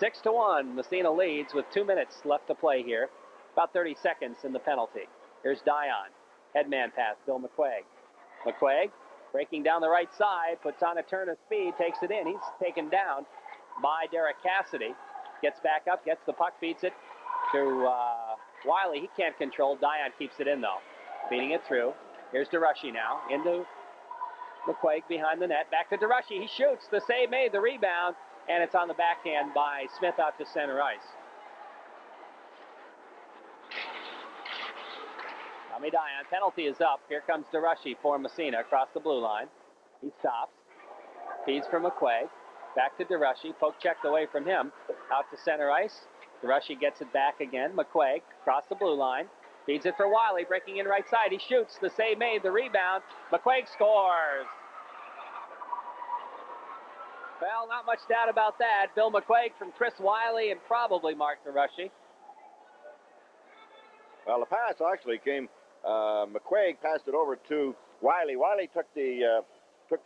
6-1. Massena leads with 2 minutes left to play here About 30 seconds in the penalty. Here's Dion. Headman pass, Bill McQuaig. McQuaig breaking down the right side, puts on a turn of speed, takes it in. He's taken down by Derek Cassidy. Gets back up, gets the puck, feeds it to Wiley. He can't control. Dion keeps it in, though. Feeding it through. Here's DeRushy now. Into McQuaig behind the net. Back to DeRushy. He shoots. The save made, the rebound, and it's on the backhand by Smith out to center ice. Tommy Dion, penalty is up. Here comes DeRushy for Massena across the blue line. He stops. Feeds for McQuaig. Back to DeRushy. Poke checked away from him. Out to center ice. DeRushy gets it back again. McQuaig across the blue line. Feeds it for Wiley. Breaking in right side. He shoots. The save made. The rebound. McQuaig scores. Well, not much doubt about that. Bill McQuaig from Chris Wiley and probably Mark DeRushy. Well, the pass actually came. McQuaig passed it over to Wiley. Wiley took the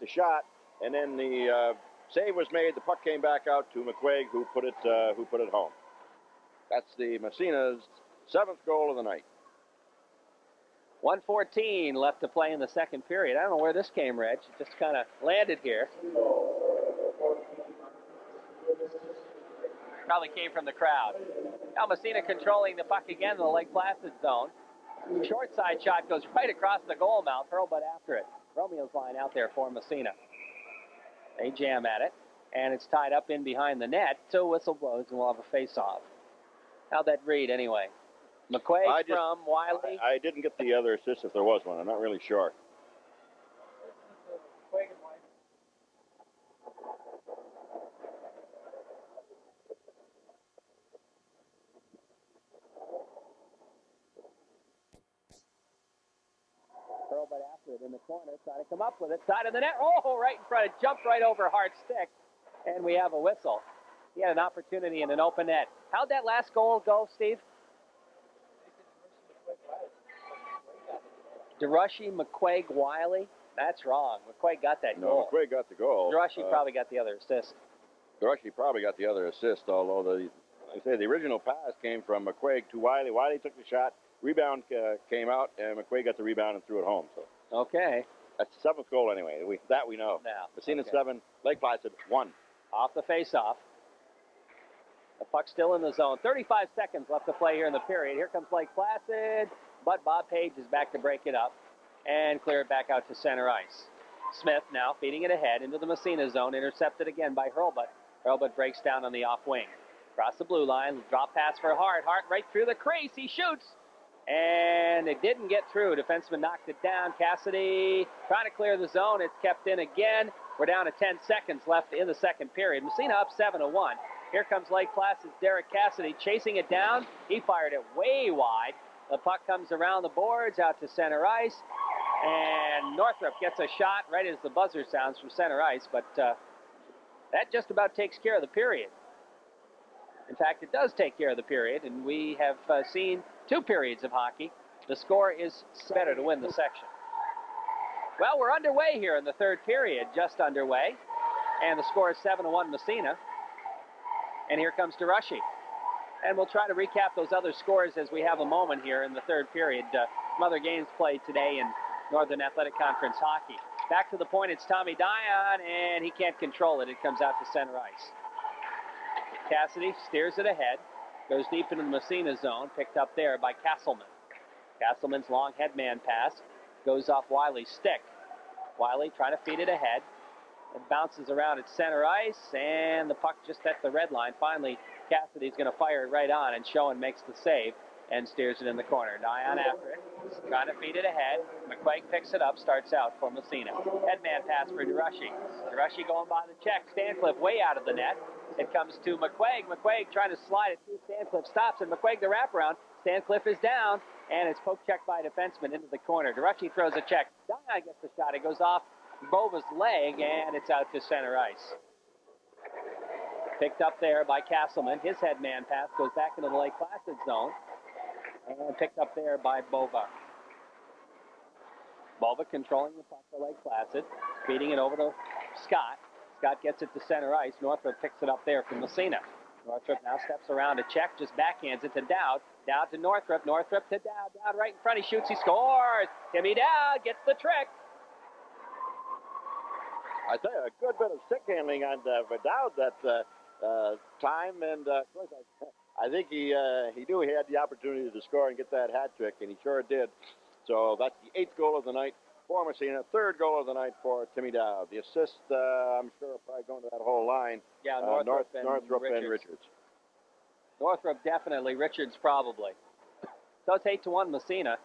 shot, and then the save was made. The puck came back out to McQuaig, who put it home. That's the Massena's 7th goal of the night. 1:14 left to play in the second period. I don't know where this came, Reg. It just kind of landed here. Probably came from the crowd. Now Massena controlling the puck again in the Lake Placid zone. Short side shot goes right across the goal mouth. Hurlbut after it. Romeo's line out there for Massena. They jam at it, and it's tied up in behind the net. So whistle blows, and we'll have a face-off. How'd that read anyway? McQuaig from Wiley. I didn't get the other assist if there was one. I'm not really sure. Hurlbut after it in the corner, trying to come up with it. Side of the net. Oh, right in front. It jumped right over Hart's stick, and we have a whistle. He had an opportunity in an open net. How'd that last goal go, Steve? DeRushy, McQuaig, Wiley. That's wrong. McQuaig got that goal. No, McQuaig got the goal. DeRushy probably got the other assist. DeRushy probably got the other assist, although the original pass came from McQuaig to Wiley. Wiley took the shot. Rebound came out, and McQuaig got the rebound and threw it home. So okay. That's the 7th goal anyway. That we know. Now, Massena 7, Lake Placid 1. Off the face-off. The puck still in the zone. 35 seconds left to play here in the period. Here comes Lake Placid, but Bob Page is back to break it up and clear it back out to center ice. Smith now feeding it ahead into the Massena zone, intercepted again by Hurlbut. Hurlbut breaks down on the off wing. Across the blue line, drop pass for Hart. Hart right through the crease. He shoots. And it didn't get through. Defenseman knocked it down. Cassidy trying to clear the zone. It's kept in again. We're down to 10 seconds left in the second period. Massena up 7-1. Here comes Lake Placid's Derek Cassidy chasing it down. He fired it way wide. The puck comes around the boards out to center ice. And Northrup gets a shot right as the buzzer sounds from center ice. But that just about takes care of the period. In fact, it does take care of the period, and we have seen 2 periods of hockey. The score is better to win the section. Well, we're underway here in the third period, just underway, and the score is 7-1 Massena. And here comes DeRushy. And we'll try to recap those other scores as we have a moment here in the third period. Some other games played today in Northern Athletic Conference hockey. Back to the point, it's Tommy Dion, and he can't control it. It comes out to center ice. Cassidy steers it ahead, goes deep into the Massena zone, picked up there by Castleman. Castleman's long headman pass goes off Wiley's stick. Wiley trying to feed it ahead. It bounces around at center ice, and the puck just at the red line. Finally, Cassidy's going to fire it right on, and Schoen makes the save and steers it in the corner. Dion after it, trying to feed it ahead. McQuaig picks it up, starts out for Massena. Headman pass for DeRushy. DeRushy going by the check. Stancliffe way out of the net. It comes to McQuaig. McQuaig trying to slide it through. Stancliffe stops, and McQuaig the wraparound. Stancliffe is down, and it's poke checked by a defenseman into the corner. DeRushy throws a check. Dion gets the shot. It goes off Bova's leg, and it's out to center ice. Picked up there by Castleman. His headman pass goes back into the Lake Placid zone, and picked up there by Bova. Bova controlling the puck for Lake Placid, feeding it over to Scott. Scott gets it to center ice. Northrup picks it up there from Massena. Northrup now steps around to check, just backhands it to Dowd. Dowd to Northrup, Northrup to Dowd. Dowd right in front, he shoots, he scores! Timmy Dowd gets the trick. I tell you, a good bit of stick handling on for Dowd that time, and of course, I think he knew he had the opportunity to score and get that hat trick, and he sure did. So that's the 8th goal of the night for Massena, 3rd goal of the night for Timmy Dowd. The assist, I'm sure, probably going to that whole line. Yeah, Northrup, Northrup and Richards. Northrup definitely, Richards probably. So it's 8-1 Massena.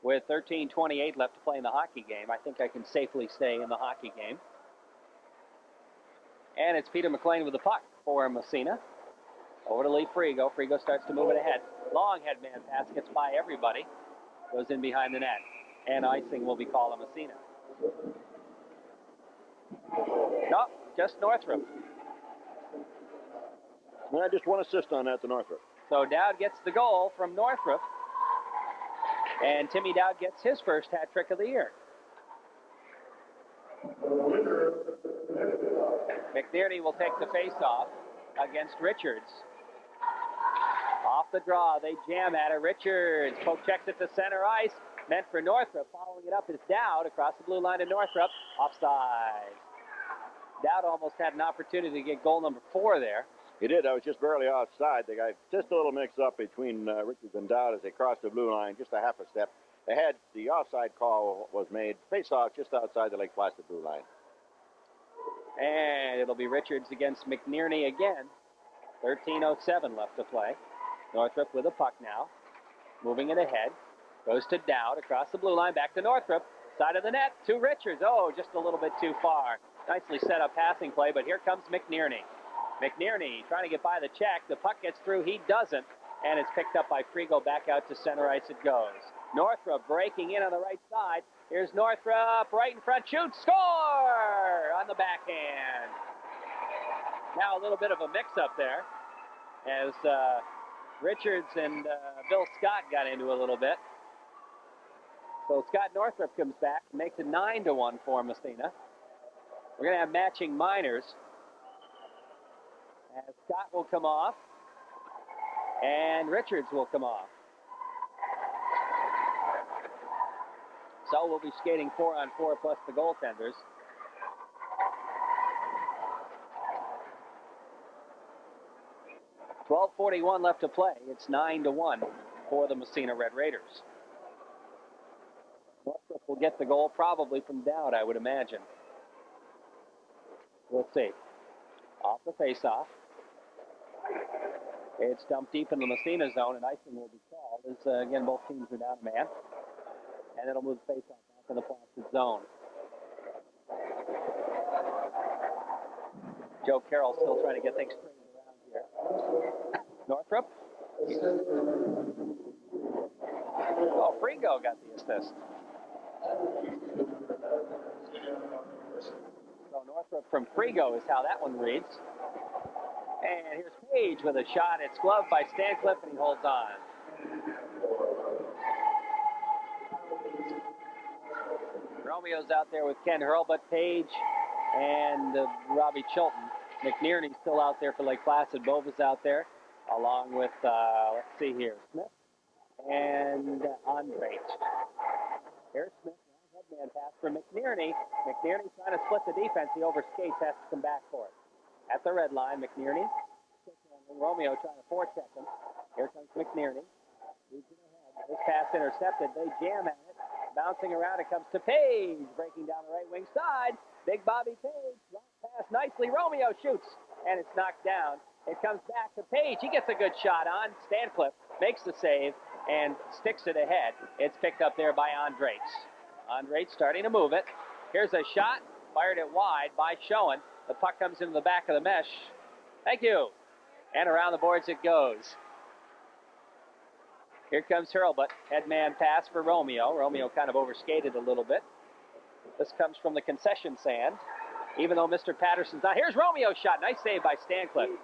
With 13:28 left to play in the hockey game. I think I can safely stay in the hockey game. And it's Peter McLean with the puck for Massena. Over to Lee Frigo. Frigo starts to move it ahead. Long headman pass, gets by everybody. Goes in behind the net. And icing will be called on Massena. No, just Northrup. Well, just one assist on that to Northrup. So Dowd gets the goal from Northrup. And Timmy Dowd gets his first hat trick of the year. McNerney will take the face-off against Richards. Off the draw, they jam at it. Richards, poke checks it to center ice. Meant for Northrup. Following it up is Dowd across the blue line to Northrup. Offside. Dowd almost had an opportunity to get goal number 4 there. He did. I was just barely offside. They got just a little mix-up between Richards and Dowd as they crossed the blue line, just a half a step ahead. The offside call was made face-off just outside the Lake Placid blue line. And it'll be Richards against McNerney again. 13:07 left to play. Northrup with a puck now. Moving it ahead. Goes to Dowd across the blue line. Back to Northrup. Side of the net to Richards. Oh, just a little bit too far. Nicely set up passing play, but here comes McNerney. McNerney trying to get by the check. The puck gets through. He doesn't. And it's picked up by Frigo. Back out to center ice it goes. Northrup breaking in on the right side. Here's Northrup right in front. Shoots. Score! On the backhand. Now a little bit of a mix-up there as Richards and Bill Scott got into a little bit. So Scott Northrup comes back and makes it 9-1 for Massena. We're going to have matching minors. As Scott will come off, and Richards will come off. So we'll be skating 4-on-4 plus the goaltenders. .12:41 left to play. It's 9-1 for the Massena Red Raiders. Northrup will get the goal probably from Dowd, I would imagine. We'll see. Off the face-off. It's dumped deep in the Massena zone, and icing will be called as, again, both teams are down a man. And it'll move the face-off back in the Placid zone. Joe Carroll still trying to get things straightened around here. Northrup. Oh, Frigo got the assist. So Northrup from Frigo is how that one reads. And here's Page with a shot. It's gloved by Stancliffe, and he holds on. Romeo's out there with Ken Hurlbut, Page, and Robbie Chilton. McNerney's still out there for Lake Placid. Bova's out there, along with, let's see here, Smith and Andre. Here's Smith. Headman pass for McNerney. McNerney trying to split the defense. He overskates, has to come back for it. At the red line, McNerney. Romeo trying to forecheck him. Here comes McNerney. Reaching ahead. This pass intercepted. They jam at it. Bouncing around, it comes to Page. Breaking down the right wing side. Big Bobby Page. Long pass nicely. Romeo shoots. And it's knocked down. It comes back to Page. He gets a good shot on. Stancliffe makes the save and sticks it ahead. It's picked up there by Andres. Andres starting to move it. Here's a shot. Fired it wide by Schoen. The puck comes into the back of the mesh. Thank you. And around the boards it goes. Here comes Hurlbut. Headman pass for Romeo. Romeo kind of overskated a little bit. This comes from the concession stand. Even though Mr. Patterson's not. Here's Romeo's shot. Nice save by Stancliffe.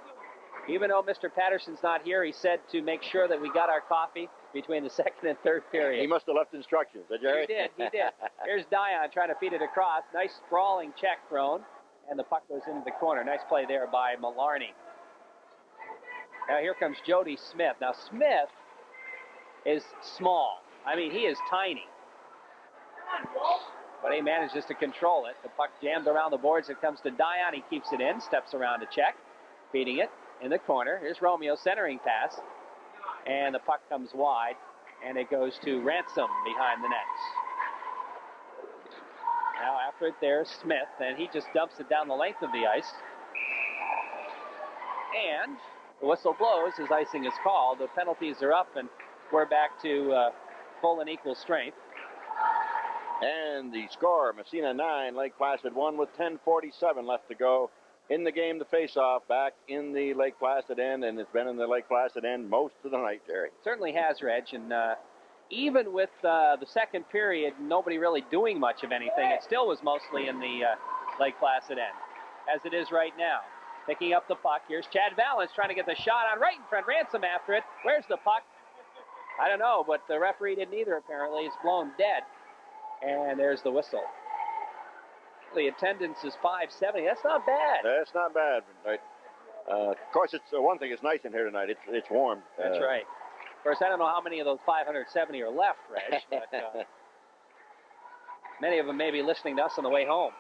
Even though Mr. Patterson's not here, he said to make sure that we got our coffee between the second and third period. He must have left instructions, did Jerry? He did. Here's Dion trying to feed it across. Nice sprawling check thrown. And the puck goes into the corner. Nice play there by Malarney. Now here comes Jody Smith. Now Smith is small. I mean, he is tiny. But he manages to control it. The puck jammed around the boards. It comes to Dion. He keeps it in, steps around to check, feeding it in the corner. Here's Romeo centering pass. And the puck comes wide, and it goes to Ransom behind the nets. Now after it, there's Smith, and he just dumps it down the length of the ice. And the whistle blows as icing is called. The penalties are up, and we're back to full and equal strength. And the score, Massena 9, Lake Placid 1 with 10:47 left to go. In the game, the face-off back in the Lake Placid end, and it's been in the Lake Placid end most of the night, Jerry. Certainly has, Reg, and even with the second period, nobody really doing much of anything, it still was mostly in the Lake Placid end, as it is right now. Picking up the puck, here's Chad Valance trying to get the shot on right in front. Ransom after it. Where's the puck? I don't know, but the referee didn't either, apparently. It's blown dead. And there's the whistle. The attendance is 570. That's not bad. That's not bad. Right. Of course, it's one thing. It's nice in here tonight. It's warm. That's right. Of course, I don't know how many of those 570 are left, Reg, but many of them may be listening to us on the way home.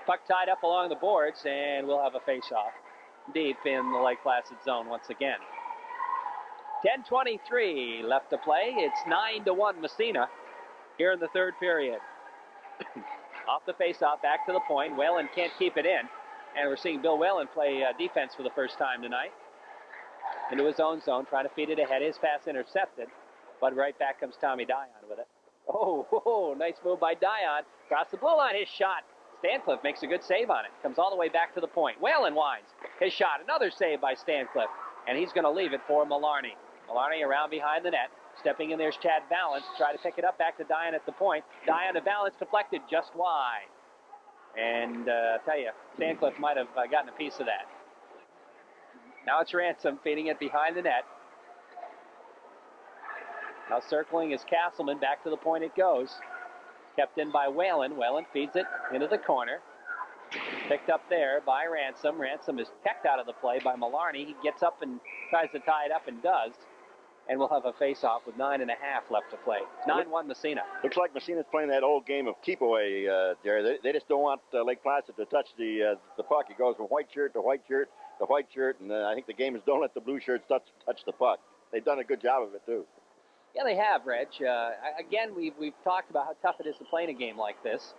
Puck tied up along the boards, and we'll have a face-off deep in the Lake Placid zone once again. 10:23 left to play. It's 9-1 Massena here in the third period. Off the face-off, back to the point. Whalen can't keep it in. And we're seeing Bill Whalen play defense for the first time tonight. Into his own zone, trying to feed it ahead. His pass intercepted. But right back comes Tommy Dion with it. Oh, nice move by Dion. Across the blue line, his shot. Stancliffe makes a good save on it. Comes all the way back to the point. Whalen winds. His shot. Another save by Stancliffe. And he's going to leave it for Malarney. Malarney around behind the net. Stepping in, there's Chad Valance. Try to pick it up back to Dion at the point. Dion to Valance, deflected just wide. And I tell you, Stancliffe might have gotten a piece of that. Now it's Ransom feeding it behind the net. Now circling is Castleman. Back to the point it goes. Kept in by Whalen. Whalen feeds it into the corner. Picked up there by Ransom. Ransom is pecked out of the play by Malarney. He gets up and tries to tie it up and does. And we'll have a face-off with 9.5 left to play. 9-1 Massena. Looks like Massena's playing that old game of keep away, Jerry. They just don't want Lake Placid to touch the puck. It goes from white shirt to white shirt to white shirt, and I think the game is don't let the blue shirts touch the puck. They've done a good job of it, too. Yeah, they have, Reg. Again, we've talked about how tough it is to play in a game like this.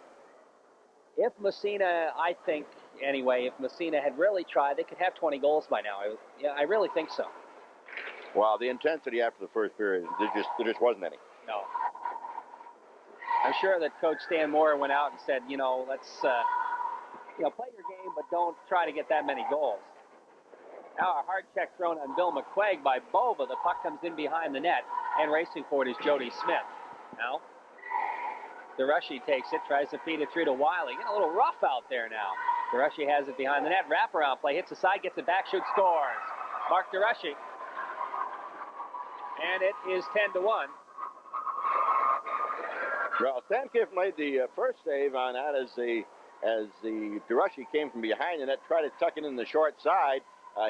If Massena, I think, anyway, if Massena had really tried, they could have 20 goals by now. I really think so. Wow, the intensity after the first period, there just wasn't any. No. I'm sure that Coach Stan Moore went out and said, let's, play your game, but don't try to get that many goals. Now a hard check thrown on Bill McQuaig by Bova. The puck comes in behind the net, and racing for it is Jody Smith. Now, DeRushy takes it, tries to feed it through to Wiley. Getting a little rough out there now. DeRushy has it behind the net. Wraparound play, hits the side, gets it back, shoots, scores. Mark DeRushy. And it is 10-1. Well, Stancliffe made the first save on that as the DeRushy came from behind the net, tried to tuck it in the short side.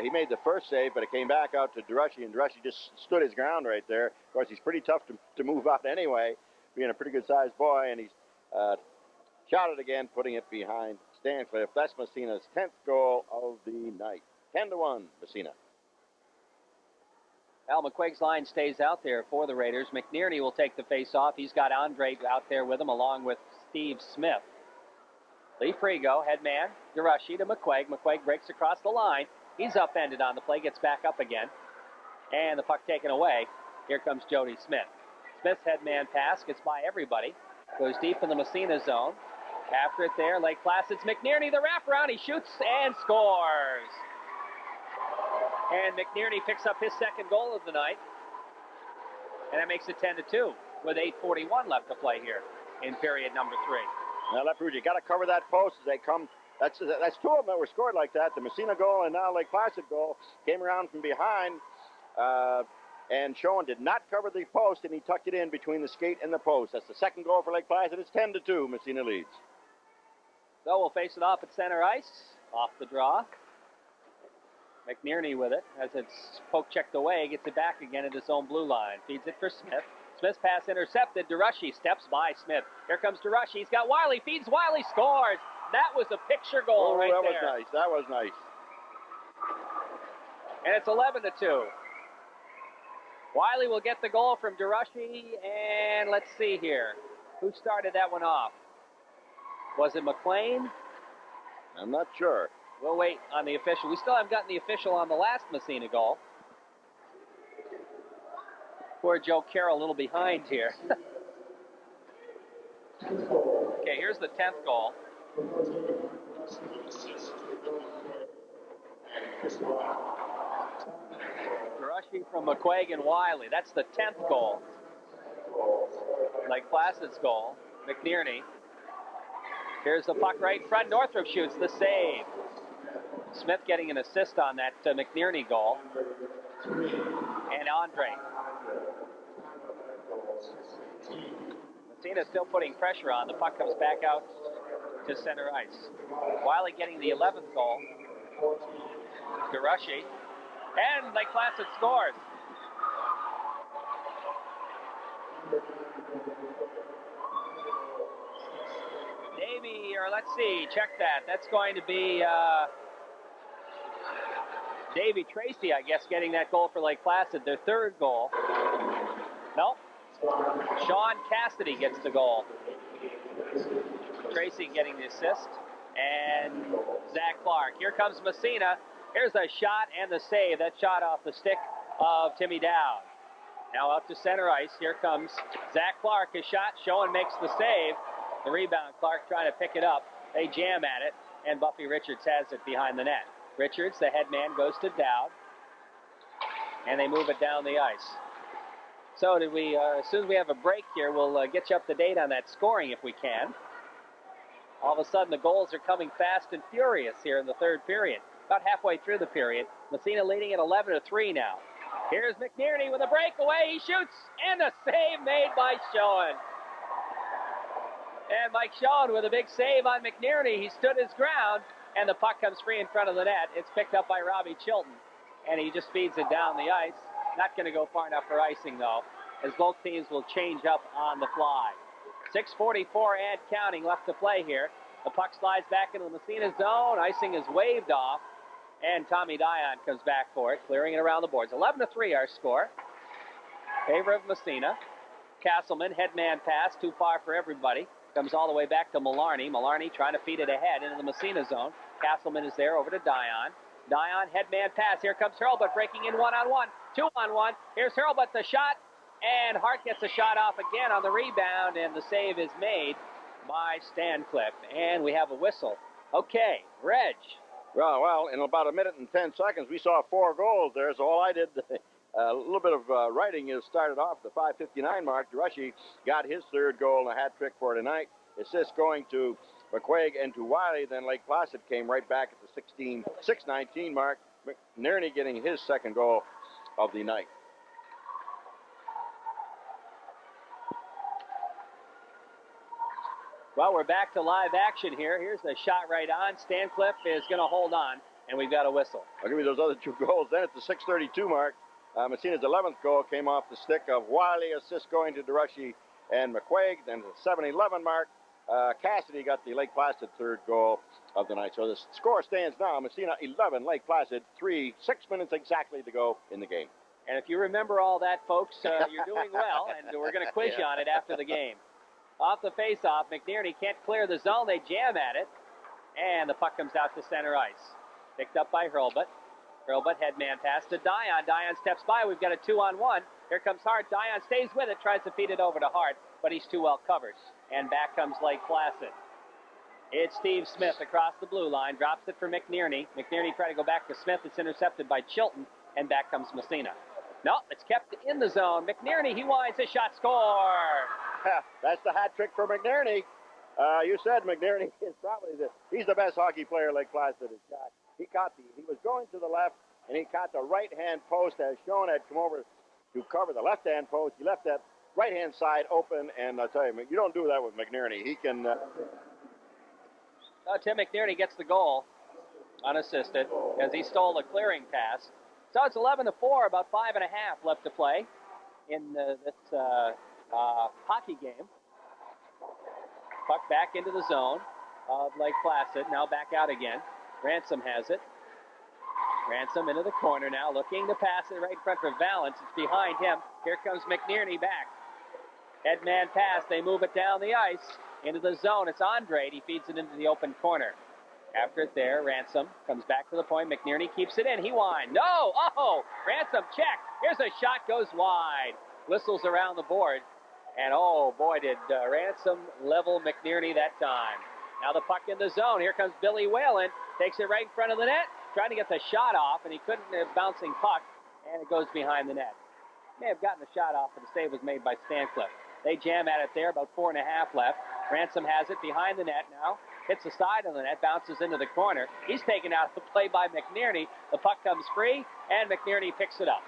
He made the first save, but it came back out to DeRushy, and DeRushy just stood his ground right there. Of course, he's pretty tough to move out anyway, being a pretty good-sized boy, and he's shot it again, putting it behind Stancliffe. That's Massena's 10th goal of the night. 10-1, Massena. Al McQuaig's line stays out there for the Raiders. McNerney will take the face-off. He's got Andre out there with him, along with Steve Smith. Lee Frigo, head man, DeRushy to McQuaig. McQuaig breaks across the line. He's upended on the play, gets back up again. And the puck taken away. Here comes Jody Smith. Smith's head man pass gets by everybody. Goes deep in the Massena zone. After it there, Lake Placid's McNerney, the wraparound. He shoots and scores. And McNerney picks up his second goal of the night. And that makes it 10-2 with 8:41 left to play here in period number 3. Now, that proves you got to cover that post as they come. That's two of them that were scored like that. The Massena goal and now Lake Placid goal came around from behind. And Schoen did not cover the post, and he tucked it in between the skate and the post. That's the second goal for Lake Placid. It's 10-2. Massena leads. So we'll face it off at center ice. Off the draw. McNerney with it as it's poke checked away, gets it back again at his own blue line. Feeds it for Smith. Smith's pass intercepted. DeRushy steps by Smith. Here comes DeRushy. He's got Wiley. Feeds Wiley. Scores. That was a picture goal right there. That was nice. That was nice. And it's 11-2. Wiley will get the goal from DeRushy. And let's see here. Who started that one off? Was it McLean? I'm not sure. We'll wait on the official. We still haven't gotten the official on the last Massena goal. Poor Joe Carroll a little behind here. Okay, here's the 10th goal. Rushing from McQuaig and Wiley. That's the 10th goal. Like Placid's goal. McNerney. Here's the puck right in front. Northrup shoots the save. Smith getting an assist on that McNerney goal. And Andre. Massena still putting pressure on. The puck comes back out to center ice. Wiley getting the 11th goal. DeRushy. And Lake Placid scores. Davey, or let's see, check that. That's going to be Davey Tracy, I guess, getting that goal for Lake Placid, their 3rd goal. No. Sean Cassidy gets the goal. Tracy getting the assist. And Zach Clark. Here comes Massena. Here's a shot and the save. That shot off the stick of Timmy Dowd. Now up to center ice. Here comes Zach Clark. His shot. Schoen makes the save. The rebound. Clark trying to pick it up. They jam at it. And Buffy Richards has it behind the net. Richards, the head man, goes to Dowd. And they move it down the ice. So did we, as soon as we have a break here, we'll get you up to date on that scoring if we can. All of a sudden, the goals are coming fast and furious here in the 3rd period. About halfway through the period. Massena leading at 11-3 now. Here's McNerney with a breakaway. He shoots, and a save made by Schoen. And Mike Schoen with a big save on McNerney. He stood his ground, and the puck comes free in front of the net. It's picked up by Robbie Chilton, and he just feeds it down the ice. Not going to go far enough for icing, though, as both teams will change up on the fly. 6:44 and counting left to play here. The puck slides back into the Massena zone. Icing is waved off, and Tommy Dion comes back for it, clearing it around the boards. 11-3 our score. Favor of Massena. Castleman, headman pass, too far for everybody. Comes all the way back to Malarney. Malarney trying to feed it ahead into the Massena zone. Castleman is there over to Dion. Dion, headman pass. Here comes Hurlbut breaking in one-on-one. 2-on-1. Here's Hurlbut, the shot. And Hart gets a shot off again on the rebound, and the save is made by Stancliffe. And we have a whistle. Okay, Reg. Well, in about 1 minute and 10 seconds, we saw 4 goals there. So all I did, a little bit of writing, is started off the 5:59 mark. DeRushy got his 3rd goal and a hat trick for tonight. Assist going to McQuaig and to Wiley. Then Lake Placid came right back at the 6:19 mark. McNerney getting his 2nd goal of the night. Well, we're back to live action here. Here's the shot right on. Stancliffe is going to hold on, and we've got a whistle. I'll give you those other 2 goals. Then at the 6:32 mark, Massena's 11th goal came off the stick of Wiley. Assist going to DeRushy and McQuaig. Then at the 7:11 mark, Cassidy got the Lake Placid 3rd goal of the night. So the score stands now: Massena 11, Lake Placid 3. 6 minutes exactly to go in the game. And if you remember all that, folks, you're doing well, and we're going to quiz you on it after the game. Off the face-off, McNerney can't clear the zone. They jam at it, and the puck comes out to center ice. Picked up by Hurlbut. Hurlbut, headman pass to Dion. Dion steps by. We've got a 2-on-1. Here comes Hart. Dion stays with it, tries to feed it over to Hart, but he's too well covered. And back comes Lake Placid. It's Steve Smith across the blue line. Drops it for McNerney. McNerney trying to go back to Smith. It's intercepted by Chilton, and back comes Massena. No, it's kept in the zone. McNerney, he winds his shot. Score! That's the hat trick for McNerney. You said McNerney is probably he's the best hockey player Lake Placid has got. He was going to the left, and he caught the right-hand post as Schoen had come over to cover the left-hand post. He left that right-hand side open, and I'll tell you, you don't do that with McNerney. He can... Tim McNerney gets the goal unassisted, as he stole a clearing pass. So it's 11-4, about 5.5 left to play in this hockey game. Puck back into the zone of Lake Placid. Now back out again. Ransom has it. Ransom into the corner now, looking to pass it right in front for Valance. It's behind him. Here comes McNierney back. Headman pass. They move it down the ice into the zone. It's Andre. He feeds it into the open corner. After it there, Ransom comes back to the point. McNierney keeps it in. He winds. No! Oh! Ransom check. Here's a shot, goes wide. Whistles around the board. And oh boy, did Ransom level McNierney that time. Now the puck in the zone. Here comes Billy Whalen. Takes it right in front of the net. Trying to get the shot off, and he couldn't. Bouncing puck, and it goes behind the net. May have gotten the shot off, but the save was made by Stancliffe. They jam at it there, about 4.5 left. Ransom has it behind the net now. Hits the side of the net, bounces into the corner. He's taken out of the play by McNierney. The puck comes free, and McNierney picks it up.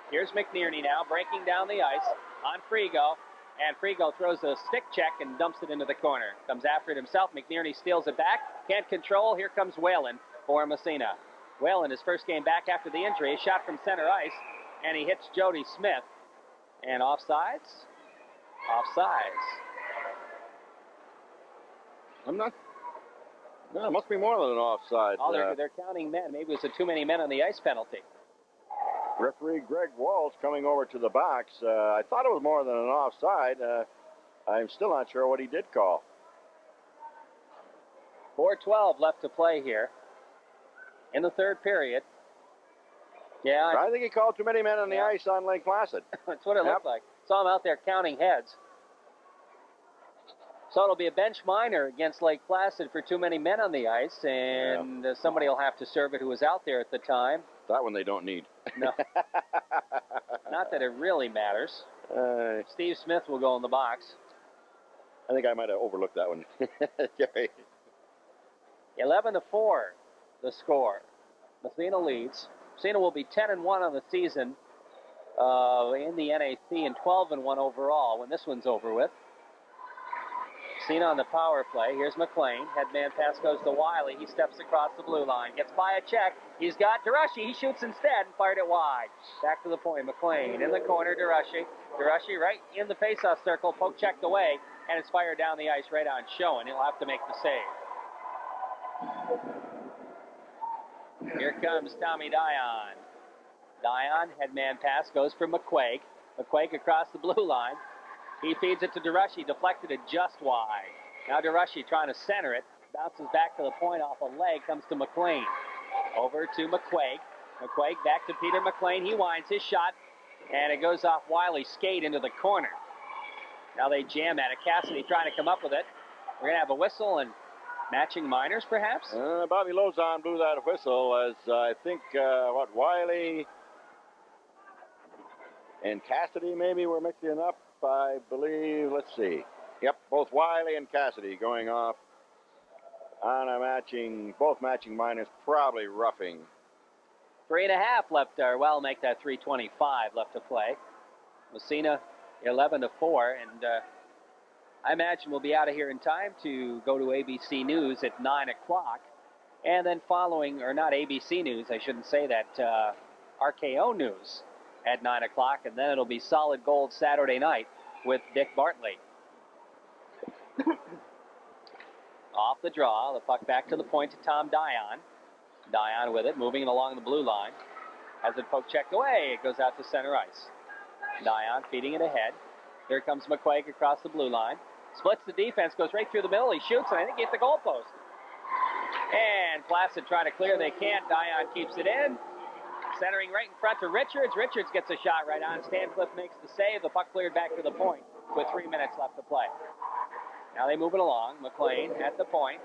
Here's McNierney now, breaking down the ice on Frigo. And Frigo throws a stick check and dumps it into the corner. Comes after it himself. McNierney steals it back. Can't control. Here comes Whalen for Massena. Whalen, his first game back after the injury, shot from center ice, and he hits Jody Smith. And offsides? Offsides. I'm not. No, it must be more than an offside. Oh, they're counting men. Maybe it was a too many men on the ice penalty. Referee Greg Walsh coming over to the box. I thought it was more than an offside. I'm still not sure what he did call. 4:12 left to play here in the third period. Yeah. I think he called too many men on the ice on Lake Placid. That's what it looked like. Saw him out there counting heads. So it'll be a bench minor against Lake Placid for too many men on the ice, and somebody will have to serve it who was out there at the time. That one they don't need. No. Not that it really matters. Steve Smith will go in the box. I think I might have overlooked that one. Jerry. 11-4, the score. Massena leads. Massena will be 10-1 on the season in the NAC and 12-1 overall when this one's over with. Massena on the power play. Here's McLean. Headman pass goes to Wiley. He steps across the blue line. Gets by a check. He's got Durashi. He shoots instead and fired it wide. Back to the point. McLean in the corner. Durashi. Durashi right in the faceoff circle. Poke checked away. And it's fired down the ice right on Schoen. He'll have to make the save. Here comes Tommy Dion. Dion, headman pass, goes for McQuaig. McQuaig across the blue line. He feeds it to Durashi, deflected it just wide. Now Durashi trying to center it. Bounces back to the point off a leg, comes to McLean. Over to McQuaig. McQuaig back to Peter McLean. He winds his shot, and it goes off Wiley's skate into the corner. Now they jam at it. Cassidy trying to come up with it. We're going to have a whistle and matching minors, perhaps? Bobby Lozon blew that whistle as I think, Wiley and Cassidy maybe were mixing up, I believe. Let's see. Yep, both Wiley and Cassidy going off on both matching minors, probably roughing. 3.5 left, make that 3:25 left to play. Massena 11-4, and I imagine we'll be out of here in time to go to ABC News at 9 o'clock. And then following, or not ABC News, I shouldn't say that, RKO News at 9 o'clock. And then it'll be Solid Gold Saturday night with Dick Bartley. Off the draw, the puck back to the point to Tom Dion. Dion with it, moving it along the blue line. Has it poke checked away, it goes out to center ice. Dion feeding it ahead. Here comes McQuaig across the blue line. Splits the defense, goes right through the middle. He shoots, and I think he hit the goalpost. And Placid trying to clear. They can't. Dion keeps it in. Centering right in front to Richards. Richards gets a shot right on. Stancliffe makes the save. The puck cleared back to the point with 3 minutes left to play. Now they move it along. McLean at the point.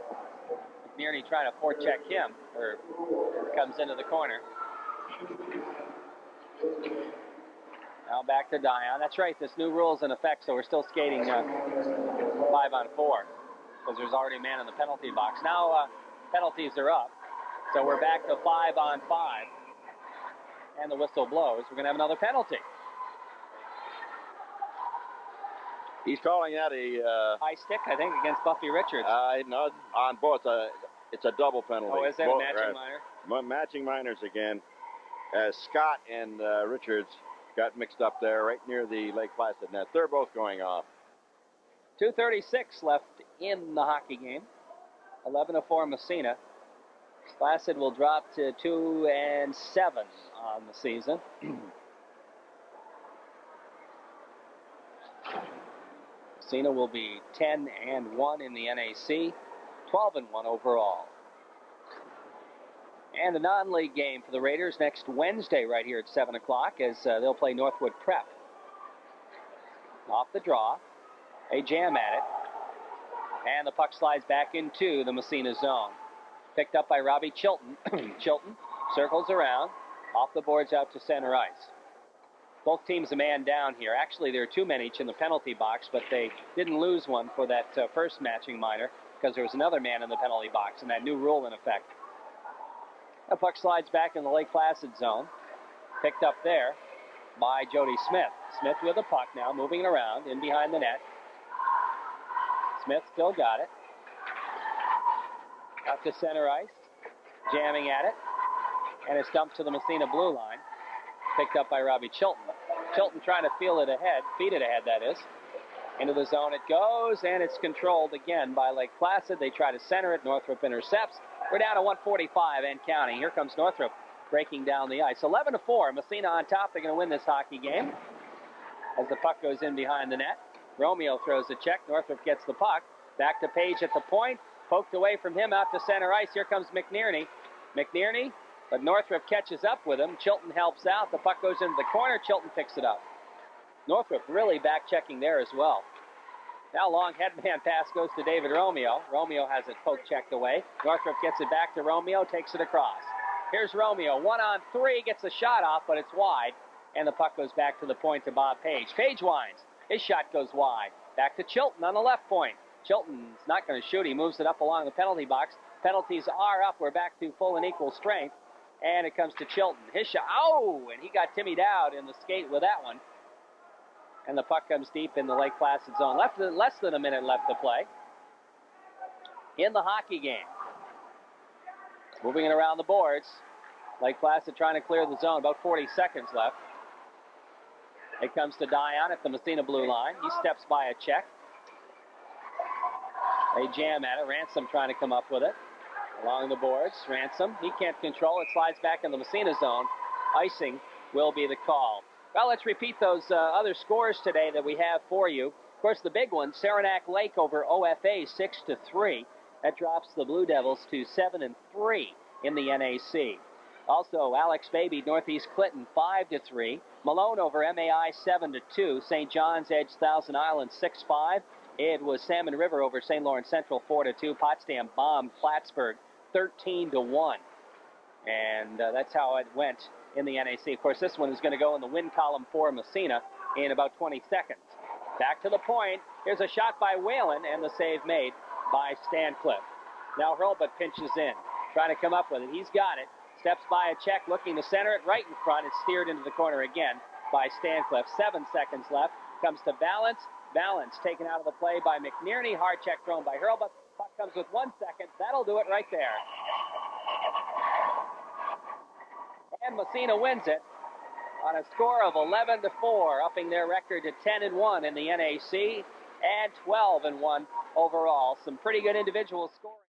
McNierney trying to forecheck him, or comes into the corner. Now back to Dion. That's right, this new rule's in effect, so we're still skating 5-on-4 because there's already a man in the penalty box. Now penalties are up, so we're back to 5-on-5. And the whistle blows. We're going to have another penalty. He's calling that a... high stick, I think, against Buffy Richards. No, on both. It's a double penalty. Oh, is that a matching minor? Matching minors again. As Scott and Richards got mixed up there right near the Lake Placid net. They're both going off. 2:36 left in the hockey game. 11-4 Massena. Placid will drop to 2-7 on the season. Massena will be 10-1 in the NAC, 12-1 overall. And a non-league game for the Raiders next Wednesday right here at 7 o'clock as they'll play Northwood Prep. Off the draw, they jam at it, and the puck slides back into the Massena zone. Picked up by Robbie Chilton. Chilton circles around, off the boards out to center ice. Both teams a man down here. Actually, there are 2 men each in the penalty box, but they didn't lose one for that first matching minor because there was another man in the penalty box and that new rule in effect. The puck slides back in the Lake Placid zone. Picked up there by Jody Smith. Smith with the puck now, moving it around in behind the net. Smith still got it. Out to center ice, jamming at it, and it's dumped to the Massena blue line. Picked up by Robbie Chilton. Chilton trying to feed it ahead, that is. Into the zone it goes, and it's controlled again by Lake Placid. They try to center it. Northrop intercepts. We're down to 1:45 and counting. Here comes Northrop breaking down the ice. 11-4, Massena on top. They're going to win this hockey game as the puck goes in behind the net. Romeo throws a check. Northrop gets the puck. Back to Page at the point. Poked away from him out to center ice. Here comes McNearney. McNearney, but Northrop catches up with him. Chilton helps out. The puck goes into the corner. Chilton picks it up. Northrop really back checking there as well. Now long headman pass goes to David Romeo. Romeo has it poke checked away. Northrop gets it back to Romeo, takes it across. Here's Romeo, 1-on-3, gets the shot off, but it's wide. And the puck goes back to the point to Bob Page. Page winds. His shot goes wide. Back to Chilton on the left point. Chilton's not going to shoot. He moves it up along the penalty box. Penalties are up. We're back to full and equal strength. And it comes to Chilton. His shot, and he got timmied out in the skate with that one. And the puck comes deep in the Lake Placid zone. Less than a minute left to play in the hockey game. Moving it around the boards. Lake Placid trying to clear the zone. About 40 seconds left. It comes to Dion at the Massena blue line. He steps by a check. They jam at it. Ransom trying to come up with it. Along the boards. Ransom, he can't control it. Slides back in the Massena zone. Icing will be the call. Well, let's repeat those other scores today that we have for you. Of course, the big one, Saranac Lake over OFA 6-3. That drops the Blue Devils to 7-3 in the NAC. Also, Alex Baby, Northeast Clinton 5-3. Malone over MAI 7-2. St. John's edged Thousand Island 6-5. It was Salmon River over St. Lawrence Central 4-2. Potsdam bombed Plattsburgh 13-1. And that's how it went in the NAC. Of course, this one is going to go in the win column for Massena in about 20 seconds. Back to the point. Here's a shot by Whalen, and the save made by Stancliffe. Now Hurlbut pinches in, trying to come up with it. He's got it. Steps by a check, looking to center it right in front. It's steered into the corner again by Stancliffe. 7 seconds left. Comes to Balance. Balance taken out of the play by McNearney. Hard check thrown by Hurlbut. Puck comes with 1 second. That'll do it right there. And Massena wins it on a score of 11-4, upping their record to 10-1 in the NAC and 12-1 overall. Some pretty good individual scoring.